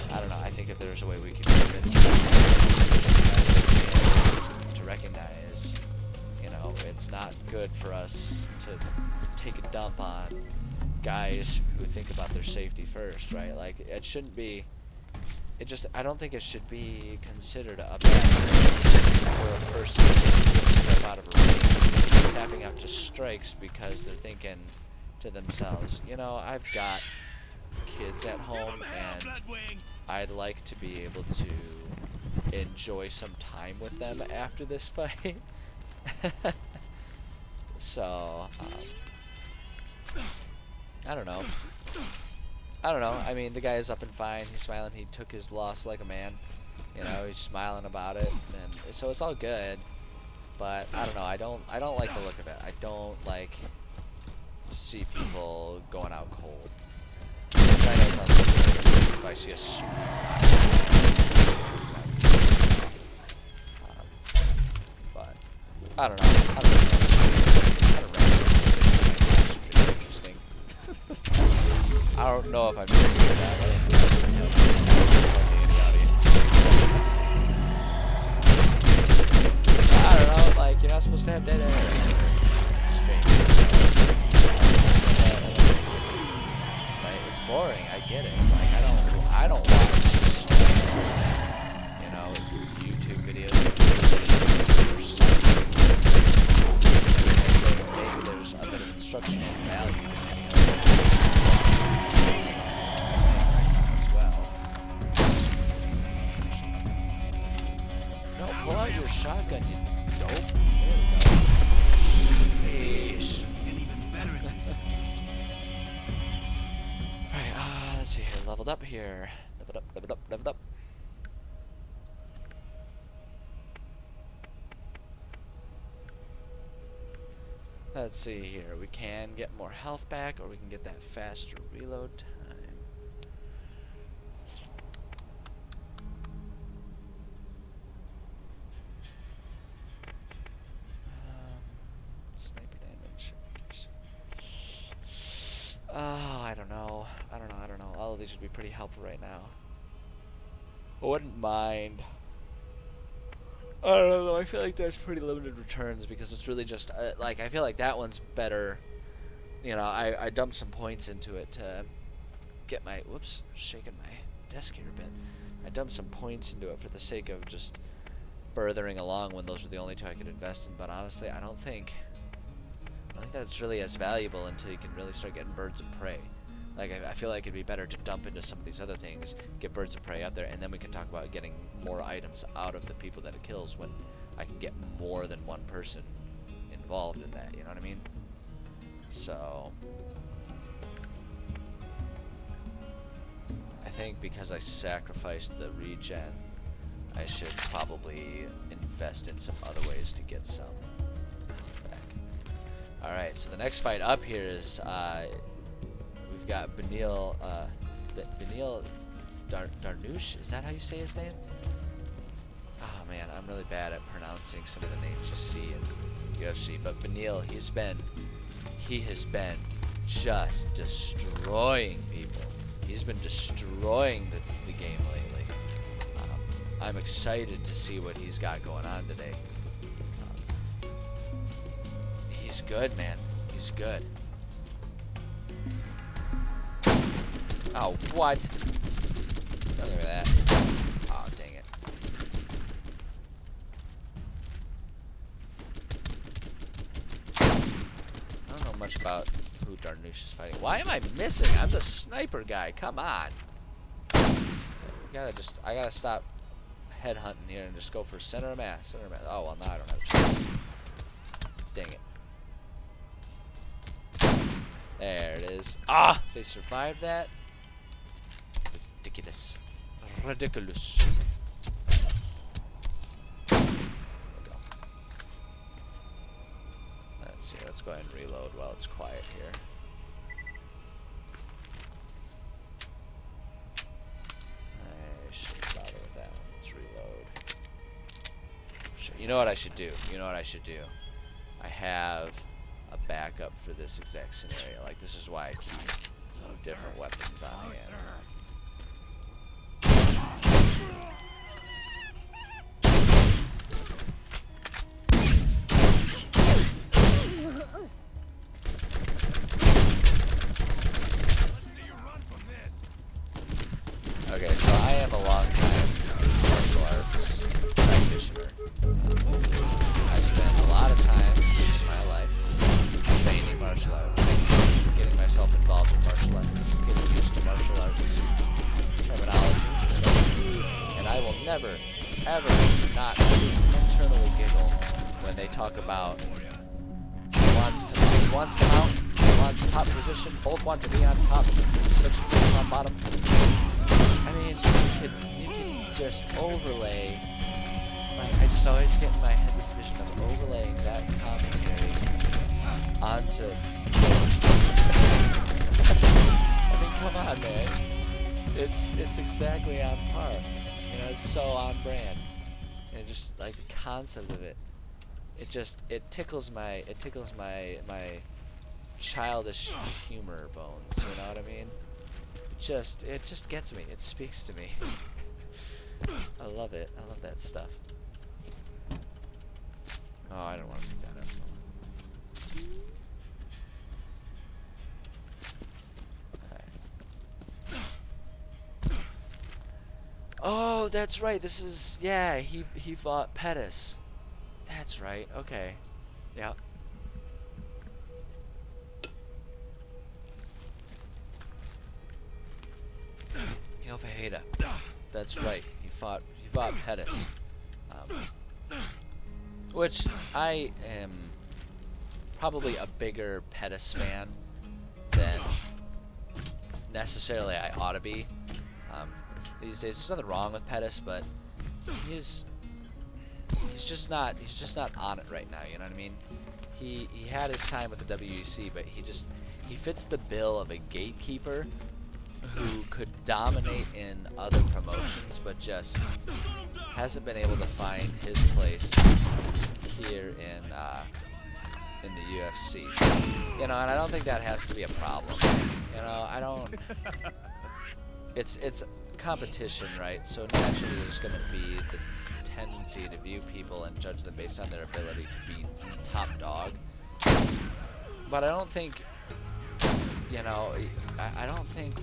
I don't know. I think if there's a way we can convince them to recognize, it's not good for us to take a dump on guys who think about their safety first, right? Like, it shouldn't be. I don't think it should be considered a bad thing for a person to step out of a ring, tapping out to strikes because they're thinking to themselves, I've got kids at home and I'd like to be able to enjoy some time with them after this fight. So, I don't know. I mean, the guy is up and fine. He's smiling. He took his loss like a man. He's smiling about it, and so it's all good. But I don't know. I don't like the look of it. I don't like to see people going out cold. If I see a suit. But I don't know. Interesting. I don't know if I'm doing that. I don't know. Like, you're not supposed to have dead air. Strange. Right? It's boring. I get it. Like, I don't watch, YouTube videos. Maybe there's a bit of instructional value as well. No, pull out your shotgun, you dope. There we go. Sheesh. Alright, let's see here. Leveled up here. Leveled up. Let's see here. We can get more health back, or we can get that faster reload time. Sniper damage. Oh, I don't know. All of these would be pretty helpful right now. I wouldn't mind. I don't know, though. I feel like there's pretty limited returns because it's really just, I feel like that one's better. I dumped some points into it to get my, shaking my desk here a bit. I dumped some points into it for the sake of just furthering along when those were the only two I could invest in, but honestly, I don't think that's really as valuable until you can really start getting birds of prey. Like, I feel like it'd be better to dump into some of these other things, get birds of prey up there, and then we can talk about getting more items out of the people that it kills when I can get more than one person involved in that, you know what I mean? So I think because I sacrificed the regen, I should probably invest in some other ways to get some back. Alright, so the next fight up here is we've got Benil Darnouche. Is that how you say his name? Oh man, I'm really bad at pronouncing some of the names you see in UFC. But Benil, he has been just destroying people. He's been destroying the game lately. I'm excited to see what he's got going on today. He's good, man. He's good. Oh, what? Don't give me that. Oh, dang it. I don't know much about who Darnouche is fighting. Why am I missing? I'm the sniper guy. Come on. I gotta stop headhunting here and just go for center of mass. Center of mass. Oh, well, now I don't have a choice. Dang it. There it is. Ah! They survived that? Ridiculous. Ridiculous. There we go. Let's see. Let's go ahead and reload while it's quiet here. I shouldn't bother with that one. Let's reload. You know what I should do? You know what I should do? I have a backup for this exact scenario. Like, this is why I keep different weapons on hand. Okay, so I am a long-time martial arts practitioner. I spent a lot of time in my life training martial arts, getting myself involved in martial arts, getting used to martial arts terminology, and I will never, ever not at least internally giggle when they talk about wants to mount, wants top position, both want to be on top, such and such on bottom. I mean, you can just overlay, like, I just always get in my head this vision of overlaying that commentary onto, I mean, come on, man. It's exactly on par. You know, it's so on brand. And just, like, the concept of it, it tickles my childish humor bones, you know what I mean? It just gets me. It speaks to me. I love it. I love that stuff. Oh, I don't want to pick that up. Okay. Oh, that's right. This is, yeah, he fought Pettis. That's right. Okay. Yeah. Fajeda. That's right. He fought Pettis. Which I am probably a bigger Pettis fan than necessarily I ought to be. These days, there's nothing wrong with Pettis, but he's just not on it right now. You know what I mean? He had his time with the WEC, but he fits the bill of a gatekeeper who could dominate in other promotions, but just hasn't been able to find his place here in the UFC. You know, and I don't think that has to be a problem. You know, I don't. It's competition, right? So naturally, there's going to be the tendency to view people and judge them based on their ability to be top dog. But I don't think, you know, I don't think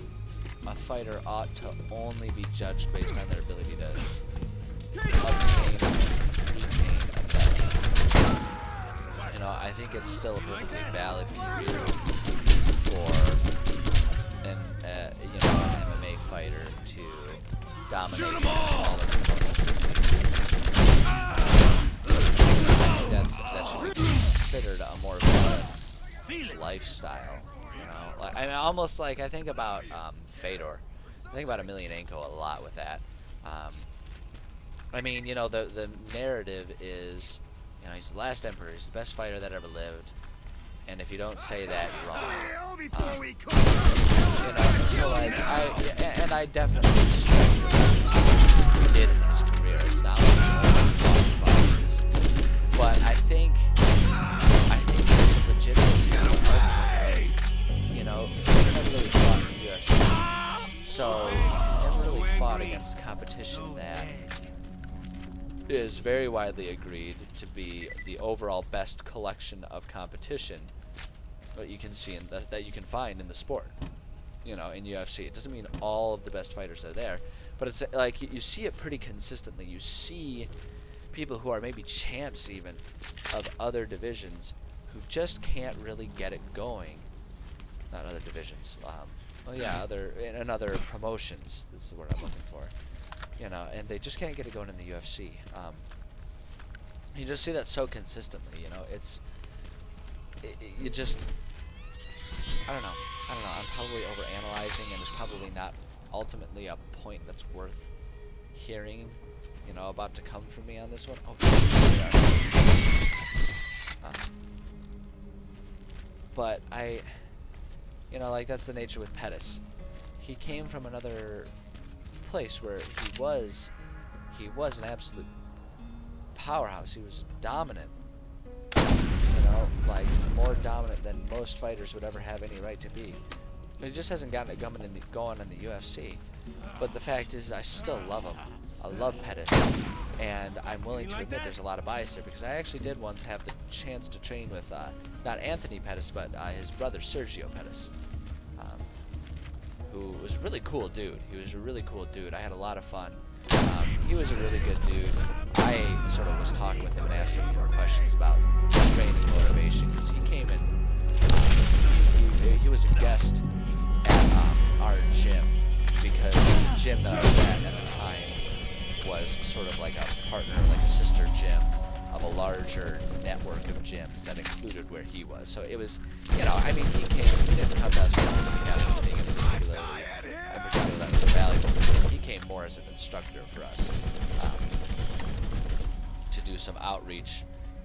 a fighter ought to only be judged based on their ability to obtain and retain a belt. You know, I think it's still a perfectly valid view for an dominate smaller opponents. That should be considered a more fun lifestyle, you know. Like, I mean, almost like I think about Fedor. I think about Emelianenko a lot with that. I mean, you know, the narrative is, you know, he's the last emperor, he's the best fighter that ever lived, and if you don't say that, you're wrong. You know, so like, I definitely respect what he did in his career. It's not like he fought slashes, but I think there's a legitimacy to the argument. You know, he never really fought in the UFC, so he never really fought against competition that is very widely agreed to be the overall best collection of competition that you can see that you can find in the sport. You know, in UFC, it doesn't mean all of the best fighters are there, but it's like you see it pretty consistently. You see people who are maybe champs even of other divisions who just can't really get it going. Not other divisions. Well, yeah, in other promotions. This is the word I'm looking for. You know, and they just can't get it going in the UFC. You just see that so consistently. You know, you just, I don't know. I'm probably overanalyzing, and there's probably not ultimately a point that's worth hearing, you know, about to come from me on this one. Oh, but you know, like, that's the nature with Pettis. He came from another place where he was an absolute powerhouse. He was dominant, you know, like more dominant than most fighters would ever have any right to be. But he just hasn't gotten it going in the UFC. But the fact is, I still love him. I love Pettis, and I'm willing to admit there's a lot of bias there, because I actually did once have the chance to train with not Anthony Pettis, but his brother Sergio Pettis, who was a really cool dude. He was a really cool dude. I had a lot of fun. He was a really good dude. I sort of was talking with him and asking him more questions about training motivation, because he came in, he was a guest at our gym, because the gym that I was at the time was sort of like a partner, like a sister gym of a larger network of gyms that included where he was. So it was, you know, I mean, he didn't come to us because we had anything in particular that was valuable. He came more as an instructor for us, to do some outreach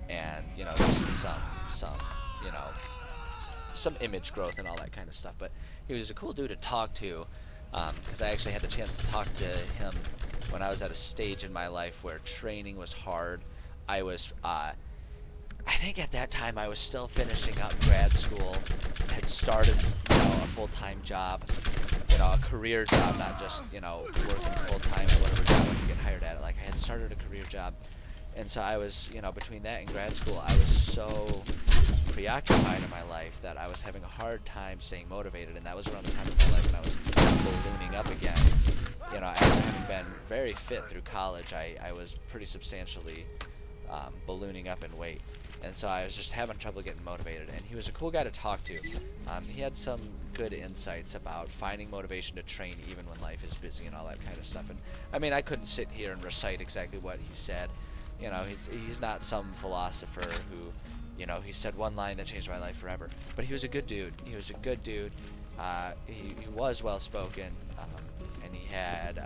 and, you know, some, you know, some image growth and all that kind of stuff. But he was a cool dude to talk to, because I actually had the chance to talk to him when I was at a stage in my life where training was hard. I was, I think at that time I was still finishing up grad school, had started, you know, a full-time job, you know, a career job, not just, you know, working full-time or whatever job I could get hired at. Like, I had started a career job, and so I was, you know, between that and grad school, I was so preoccupied in my life that I was having a hard time staying motivated, and that was around the time of my life when I was ballooning up again. You know, after having been very fit through college, I was pretty substantially ballooning up in weight, and so I was just having trouble getting motivated. And he was a cool guy to talk to. He had some good insights about finding motivation to train even when life is busy and all that kind of stuff. And I mean, I couldn't sit here and recite exactly what he said. You know, he's not some philosopher who, you know, he said one line that changed my life forever. But he was a good dude. He was a good dude. He was well spoken, and he had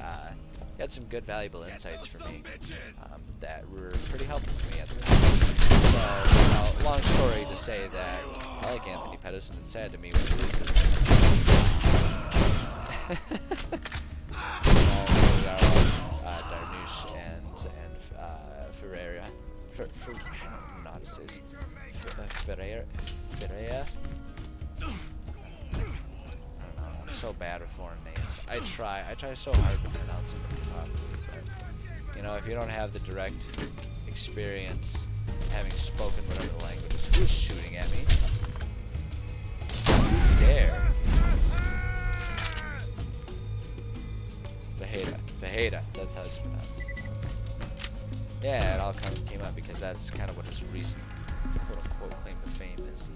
some good, valuable insights for me that were pretty helpful for me at the time. So, you know, long story to say that I like Anthony Pettis, and it's sad to me when he loses. Darnush and Ferreira. I don't know how to say this. Ferreira. I don't know. I'm so bad with foreign names. I try so hard to pronounce them properly, but, you know, if you don't have the direct experience having spoken whatever the language is, who's shooting at me? Dare. Vejeda. That's how it's pronounced. Yeah, it all kind of came up because that's kind of what his recent quote-unquote claim to fame is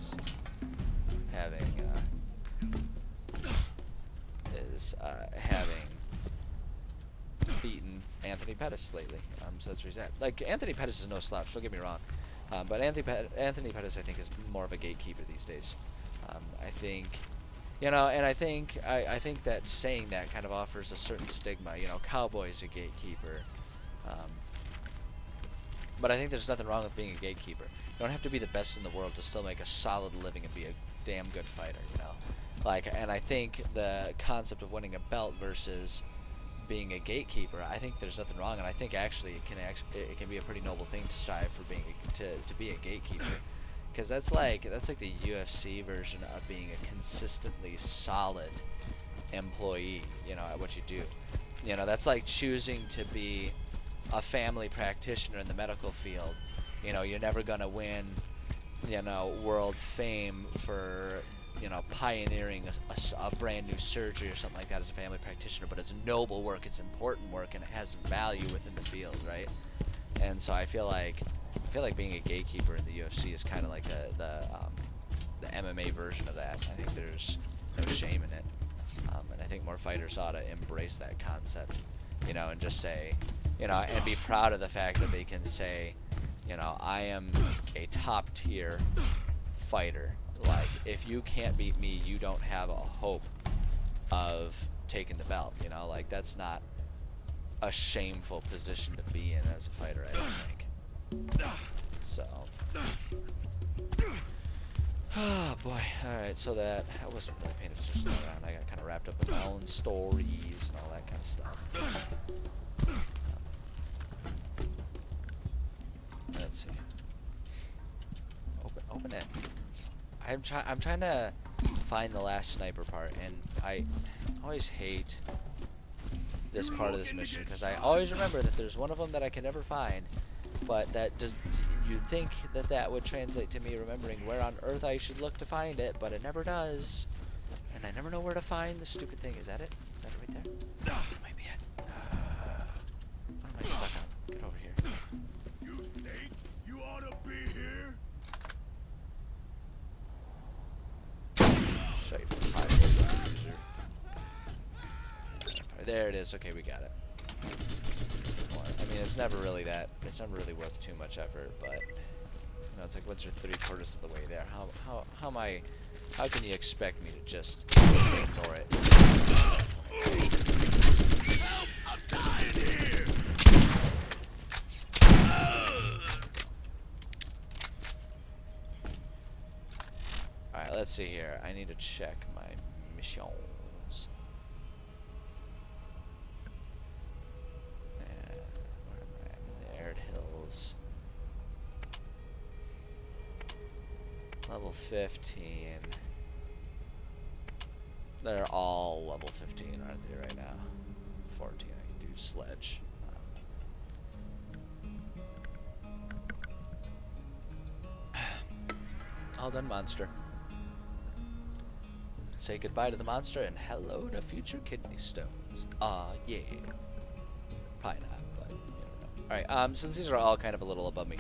beaten Anthony Pettis lately. So that's where he's at. Like, Anthony Pettis is no slouch, don't get me wrong. But Anthony Pettis, I think, is more of a gatekeeper these days. I think, you know, and I think that saying that kind of offers a certain stigma. You know, Cowboy's a gatekeeper. But I think there's nothing wrong with being a gatekeeper. You don't have to be the best in the world to still make a solid living and be a damn good fighter, you know? Like, and I think the concept of winning a belt versus being a gatekeeper, I think there's nothing wrong, and I think actually it can be a pretty noble thing to strive for being to be a gatekeeper, because that's like the UFC version of being a consistently solid employee, you know, at what you do. You know, that's like choosing to be a family practitioner in the medical field. You know, you're never gonna win, you know, world fame for, you know, pioneering a brand new surgery or something like that as a family practitioner, but it's noble work, it's important work, and it has value within the field, right? And so I feel like being a gatekeeper in the UFC is kind of like the MMA version of that. I think there's no shame in it, and I think more fighters ought to embrace that concept, you know, and just say, you know, and be proud of the fact that they can say, you know, I am a top tier fighter. Like, if you can't beat me, you don't have a hope of taking the belt, you know? Like, that's not a shameful position to be in as a fighter, I don't think. So. Oh, boy. Alright, so I wasn't really paying attention to that. I got kind of wrapped up in my own stories and all that kind of stuff. Let's see. Open it. I'm trying to find the last sniper part, and I always hate this part of this mission because I always remember that there's one of them that I can never find, but you'd think that would translate to me remembering where on earth I should look to find it, but it never does, and I never know where to find the stupid thing. Is that it? Is that it right there? That might be it. What am I stuck on? Get over here. You think you ought to be here? Shut your pie, loser. There it is. Okay, we got it. I mean, it's never really worth too much effort, but you know, it's like once you're 3/4 of the way there, how can you expect me to just ignore it? Help! I'm dying here! Alright, let's see here. I need to check my missions. Where am I? I'm in the Arid Hills. Level 15. They're all level 15, aren't they, right now? 14, I can do Sledge. All done, monster. Say goodbye to the monster and hello to future kidney stones. Yeah. Probably not, but you never know. Alright, since these are all kind of a little above me,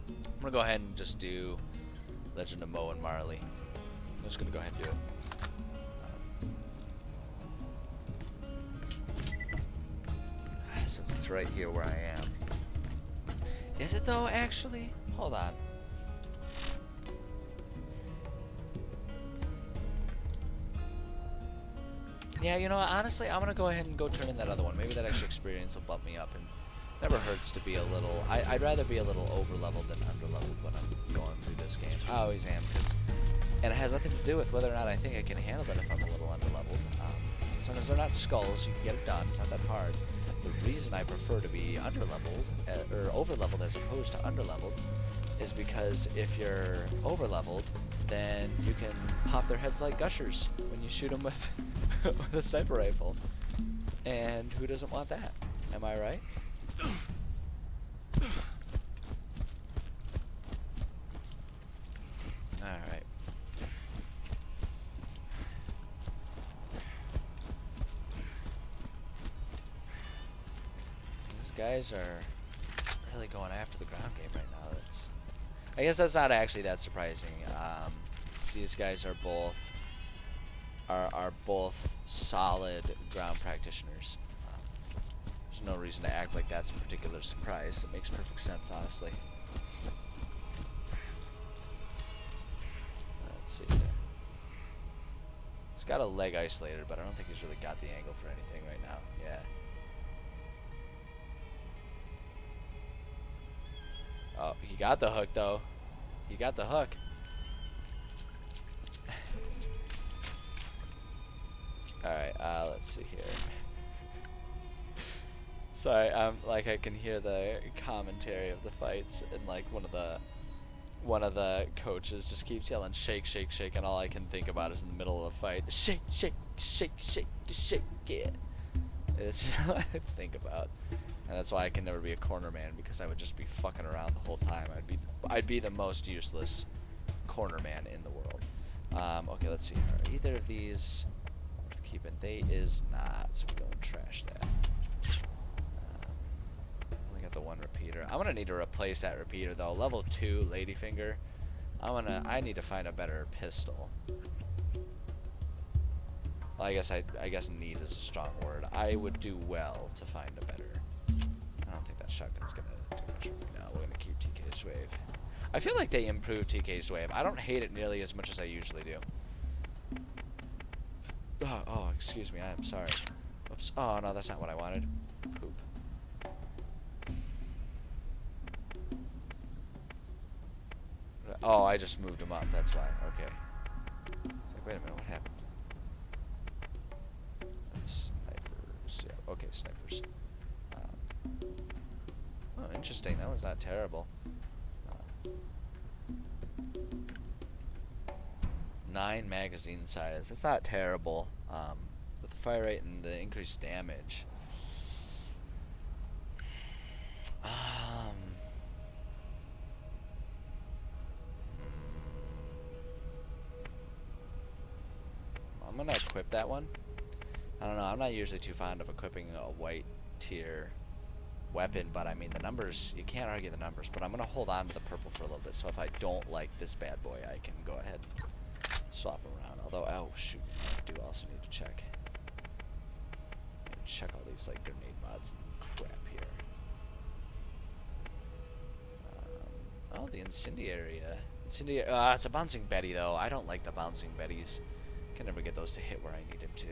I'm gonna go ahead and just do Legend of Moe and Marley. I'm just gonna go ahead and do it. Since it's right here where I am. Is it though, actually? Hold on. Yeah, you know what, honestly, I'm gonna go ahead and go turn in that other one. Maybe that extra experience will bump me up, and never hurts to be a little... I'd rather be a little over-leveled than under-leveled when I'm going through this game. I always am, and it has nothing to do with whether or not I think I can handle it if I'm a little under-leveled. As long as they're not skulls, you can get it done. It's not that hard. The reason I prefer to be under-leveled, or over-leveled as opposed to under-leveled, is because if you're over-leveled, then you can pop their heads like gushers when you shoot them with, with a sniper rifle. And who doesn't want that? Am I right? Alright. These guys are really going after the ground game right now. I guess that's not actually that surprising. These guys are both solid ground practitioners. There's There's no reason to act like that's a particular surprise. It makes perfect sense, honestly. Let's see here. He's got a leg isolator, but I don't think he's really got the angle for anything right now. Yeah. Oh, he got the hook, though. He got the hook. Alright, let's see here. Sorry, like I can hear the commentary of the fights, and like one of the coaches just keeps yelling shake, shake, shake, and all I can think about is in the middle of the fight, shake, shake, shake, shake, shake it. It's all I think about. And that's why I can never be a corner man, because I would just be fucking around the whole time. I'd be the most useless corner man in the world. Okay, let's see. Are either of these worth keeping? They is not, so we don't trash that. Only got the one repeater. I'm gonna need to replace that repeater though. Level 2 ladyfinger. I need to find a better pistol. Well, I guess need is a strong word. I would do well to find a better. I don't think that shotgun's gonna do much for me now. We're gonna keep TK's wave. I feel like they improved TK's wave. I don't hate it nearly as much as I usually do. Oh, excuse me. I'm sorry. Oops. Oh no, that's not what I wanted. Poop. Oh, I just moved him up. That's why. Okay. It's like, wait a minute. What happened? Snipers. Yeah. Okay, snipers. Oh, interesting. That was not terrible. 9 magazine size. It's not terrible. With the fire rate and the increased damage. I'm gonna equip that one. I don't know. I'm not usually too fond of equipping a white tier weapon, but I mean the numbers, you can't argue the numbers, but I'm gonna hold on to the purple for a little bit, so if I don't like this bad boy, I can go ahead and swap around. Although, oh shoot, I do also need to check all these like grenade mods and crap here. Oh, the incendiary. It's a bouncing Betty though. I don't like the bouncing Betties. Can never get those to hit where I need them to.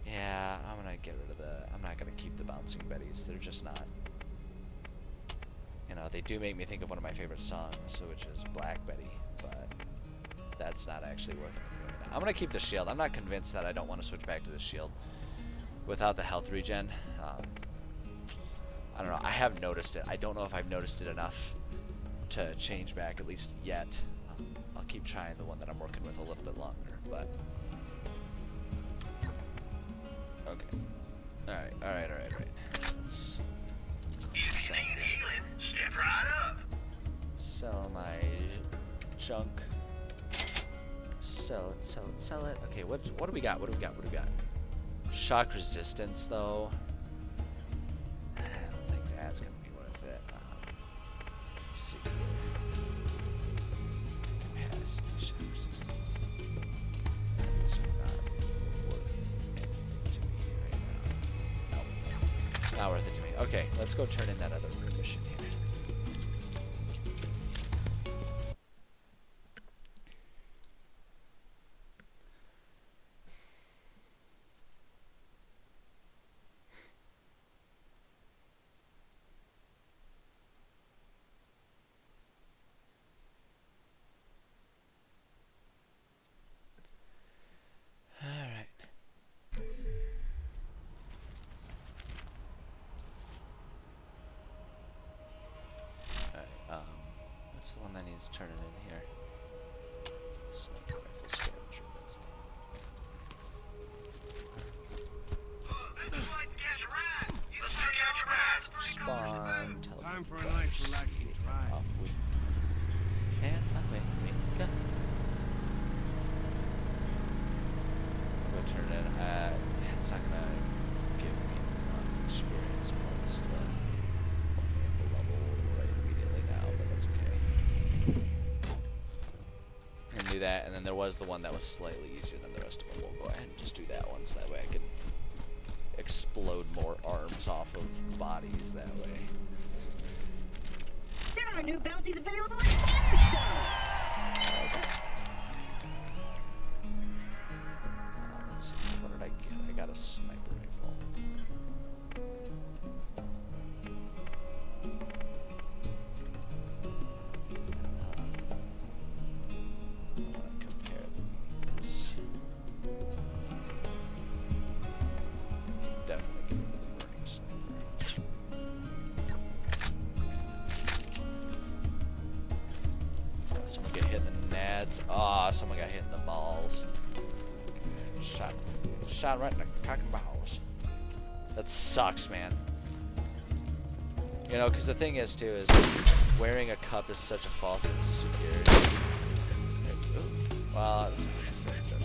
Yeah, I'm gonna get rid of I'm not gonna keep the bouncing Betties. They're just not. You know, they do make me think of one of my favorite songs, which is Black Betty, but that's not actually worth anything right now. I'm gonna keep the shield. I'm not convinced that I don't want to switch back to the shield without the health regen. I don't know. I have noticed it. I don't know if I've noticed it enough to change back, at least yet. I'll keep trying the one that I'm working with a little bit longer, but okay. Alright. Let's Step right up. sell my junk. Sell it. Okay, what do we got? What do we got? Shock resistance though. I don't think that's gonna be worth it. Let's see. Capacity, shock resistance. These are not worth anything to me right now. Nope. Not worth it to me. Okay, let's go turn in that other mission here. What's the one that needs turning in here? Sniper rifle scavenger, that's the spawn. Time for a nice relaxing drive. Off we and away we go. I'll go turn it in. It's not gonna give me enough experience points to level right immediately now, but that's okay. And do that, and then there was the one that was slightly easier than the rest of them. We'll go ahead and just do that one, so that way I can explode more armor. that way. There are new bounties available at Firestone. Let's see. What did I get? I got a sniper rifle. I want to compare these. Definitely give me the burning sniper. Someone get hit in the nads. Oh, someone got hit in the balls. Shot right in the cock and balls. That sucks, man. You know, because the thing is, too, is wearing a cup is such a false sense of security. It's, ooh, well, this isn't a fair joke.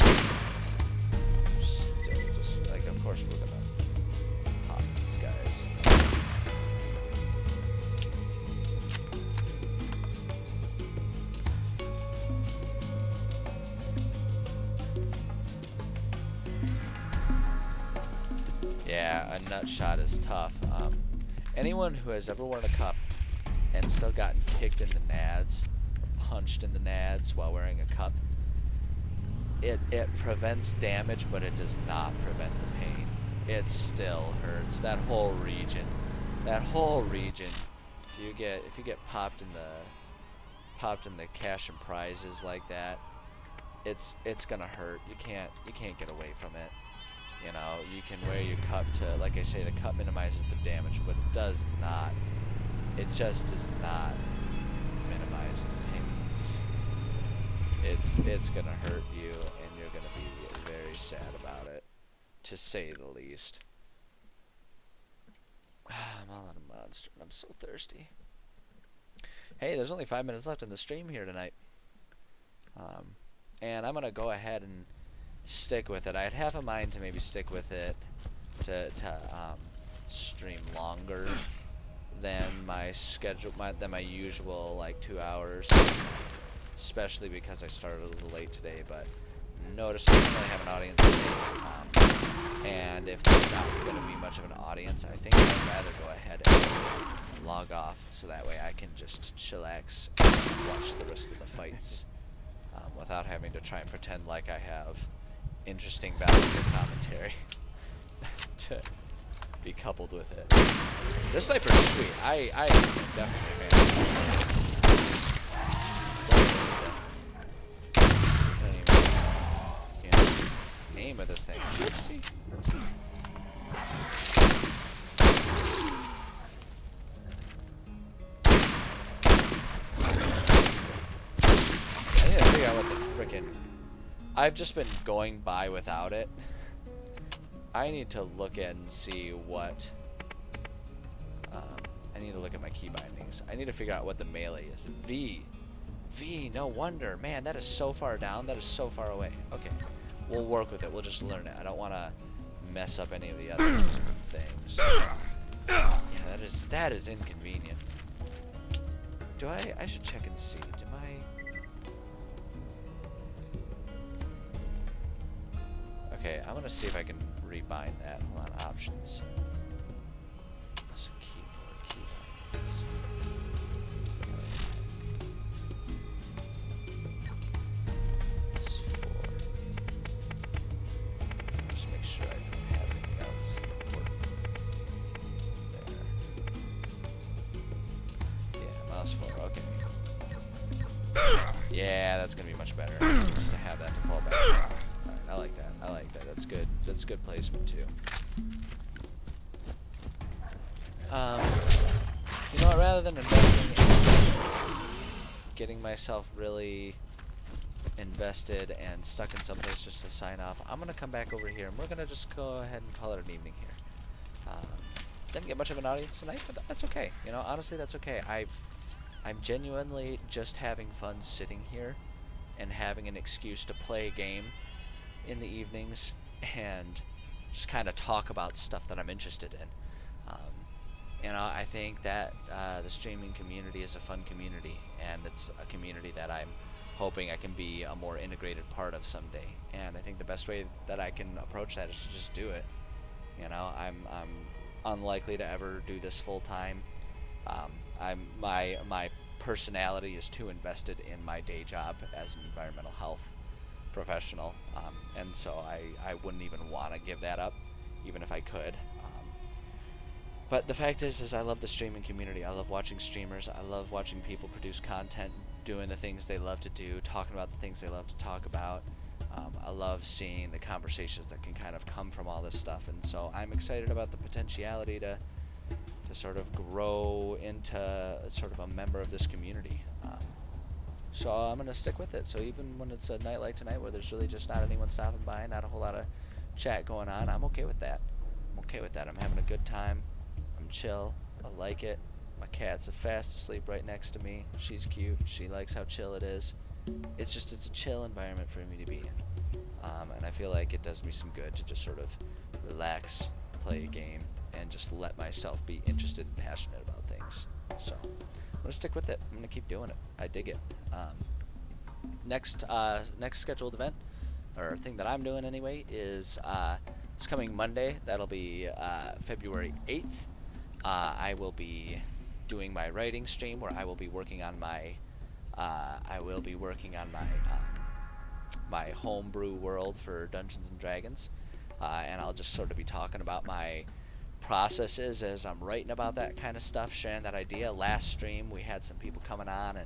Still, just, like, of course we're gonna pop these guys. Yeah, a nut shot is tough. Anyone who has ever worn a cup and still gotten kicked in the nads, punched in the nads while wearing a cup, it prevents damage, but it does not prevent the pain. It still hurts. That whole region. If you get popped in the cash and prizes like that, it's gonna hurt. You can't get away from it. You know, you can wear your cup to, like I say, the cup minimizes the damage, but it does not. It just does not minimize the pain. It's gonna hurt you, and you're gonna be very sad about it, to say the least. I'm all out of monster, and I'm so thirsty. Hey, there's only 5 minutes left in the stream here tonight, and I'm gonna go ahead and stick with it. I had half a mind to maybe stick with it to stream longer than my schedule, than my usual, like, 2 hours, especially because I started a little late today. But notice I don't really have an audience today, and if there's not going to be much of an audience, I think I'd rather go ahead and log off so that way I can just chillax and watch the rest of the fights without having to try and pretend like I have interesting valuable commentary to be coupled with it. This sniper is sweet. I am definitely a fan. Can't aim at this thing. Let's see. I need to figure out what the frickin'. I've just been going by without it. I need to look at and see what. I need to look at my key bindings. I need to figure out what the melee is. V. No wonder. Man, that is so far down. That is so far away. Okay. We'll work with it. We'll just learn it. I don't want to mess up any of the other things. Yeah, that is inconvenient. Do I should check and see. Do my. Okay, I'm gonna see if I can rebind that. Hold on, options. Also keyboard, key bindings. S4. Just make sure I don't have anything else important. There. Yeah, mouse 4, okay. Yeah, that's gonna be much better. Just to have that to fall back on. Alright, I like that. I like that. That's good. That's good placement too. You know what? Rather than investing in getting myself really invested and stuck in someplace just to sign off, I'm gonna come back over here and we're gonna just go ahead and call it an evening here. Didn't get much of an audience tonight, but that's okay. You know, honestly, that's okay. I'm genuinely just having fun sitting here and having an excuse to play a game in the evenings and just kind of talk about stuff that I'm interested in. You know, I think that the streaming community is a fun community, and it's a community that I'm hoping I can be a more integrated part of someday. And I think the best way that I can approach that is to just do it. You know, I'm unlikely to ever do this full time. My personality is too invested in my day job as an environmental health professional, and so I wouldn't even want to give that up, even if I could. But the fact is I love the streaming community. I love watching streamers. I love watching people produce content, doing the things they love to do, talking about the things they love to talk about. I love seeing the conversations that can kind of come from all this stuff, and so I'm excited about the potentiality to sort of grow into sort of a member of this community. So I'm going to stick with it. So even when it's a night like tonight where there's really just not anyone stopping by, not a whole lot of chat going on, I'm okay with that. I'm having a good time. I'm chill. I like it. My cat's fast asleep right next to me. She's cute. She likes how chill it is. It's a chill environment for me to be in. And I feel like it does me some good to just sort of relax, play a game, and just let myself be interested and passionate about things. So I'm going to stick with it. I'm going to keep doing it. I dig it. Next scheduled event, or thing that I'm doing anyway, is this coming Monday. That'll be February 8th. I will be doing my writing stream where I will be working on my my homebrew world for Dungeons and Dragons, and I'll just sort of be talking about my processes as I'm writing about that kind of stuff, sharing that idea. Last stream we had some people coming on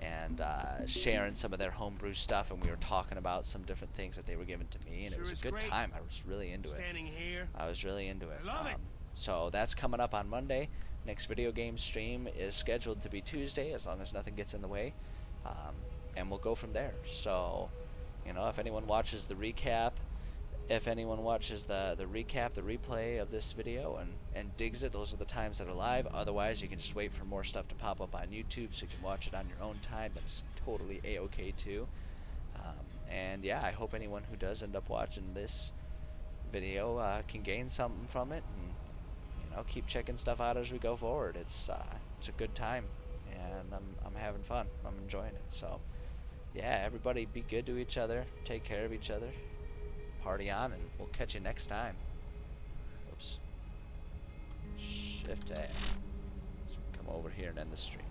and sharing some of their homebrew stuff, and we were talking about some different things that they were giving to me, and it was a good time. I was really into it. I was really into it. So that's coming up on Monday. Next video game stream is scheduled to be Tuesday, as long as nothing gets in the way, and we'll go from there. So, if anyone watches the recap, the replay of this video and digs it, those are the times that are live. Otherwise, you can just wait for more stuff to pop up on YouTube so you can watch it on your own time. That is totally A-okay too. And yeah, I hope anyone who does end up watching this video can gain something from it, and keep checking stuff out as we go forward. It's a good time, and I'm having fun. I'm enjoying it. So yeah, everybody be good to each other, take care of each other, party on, and we'll catch you next time. Oops. Shift A. So come over here and end the stream.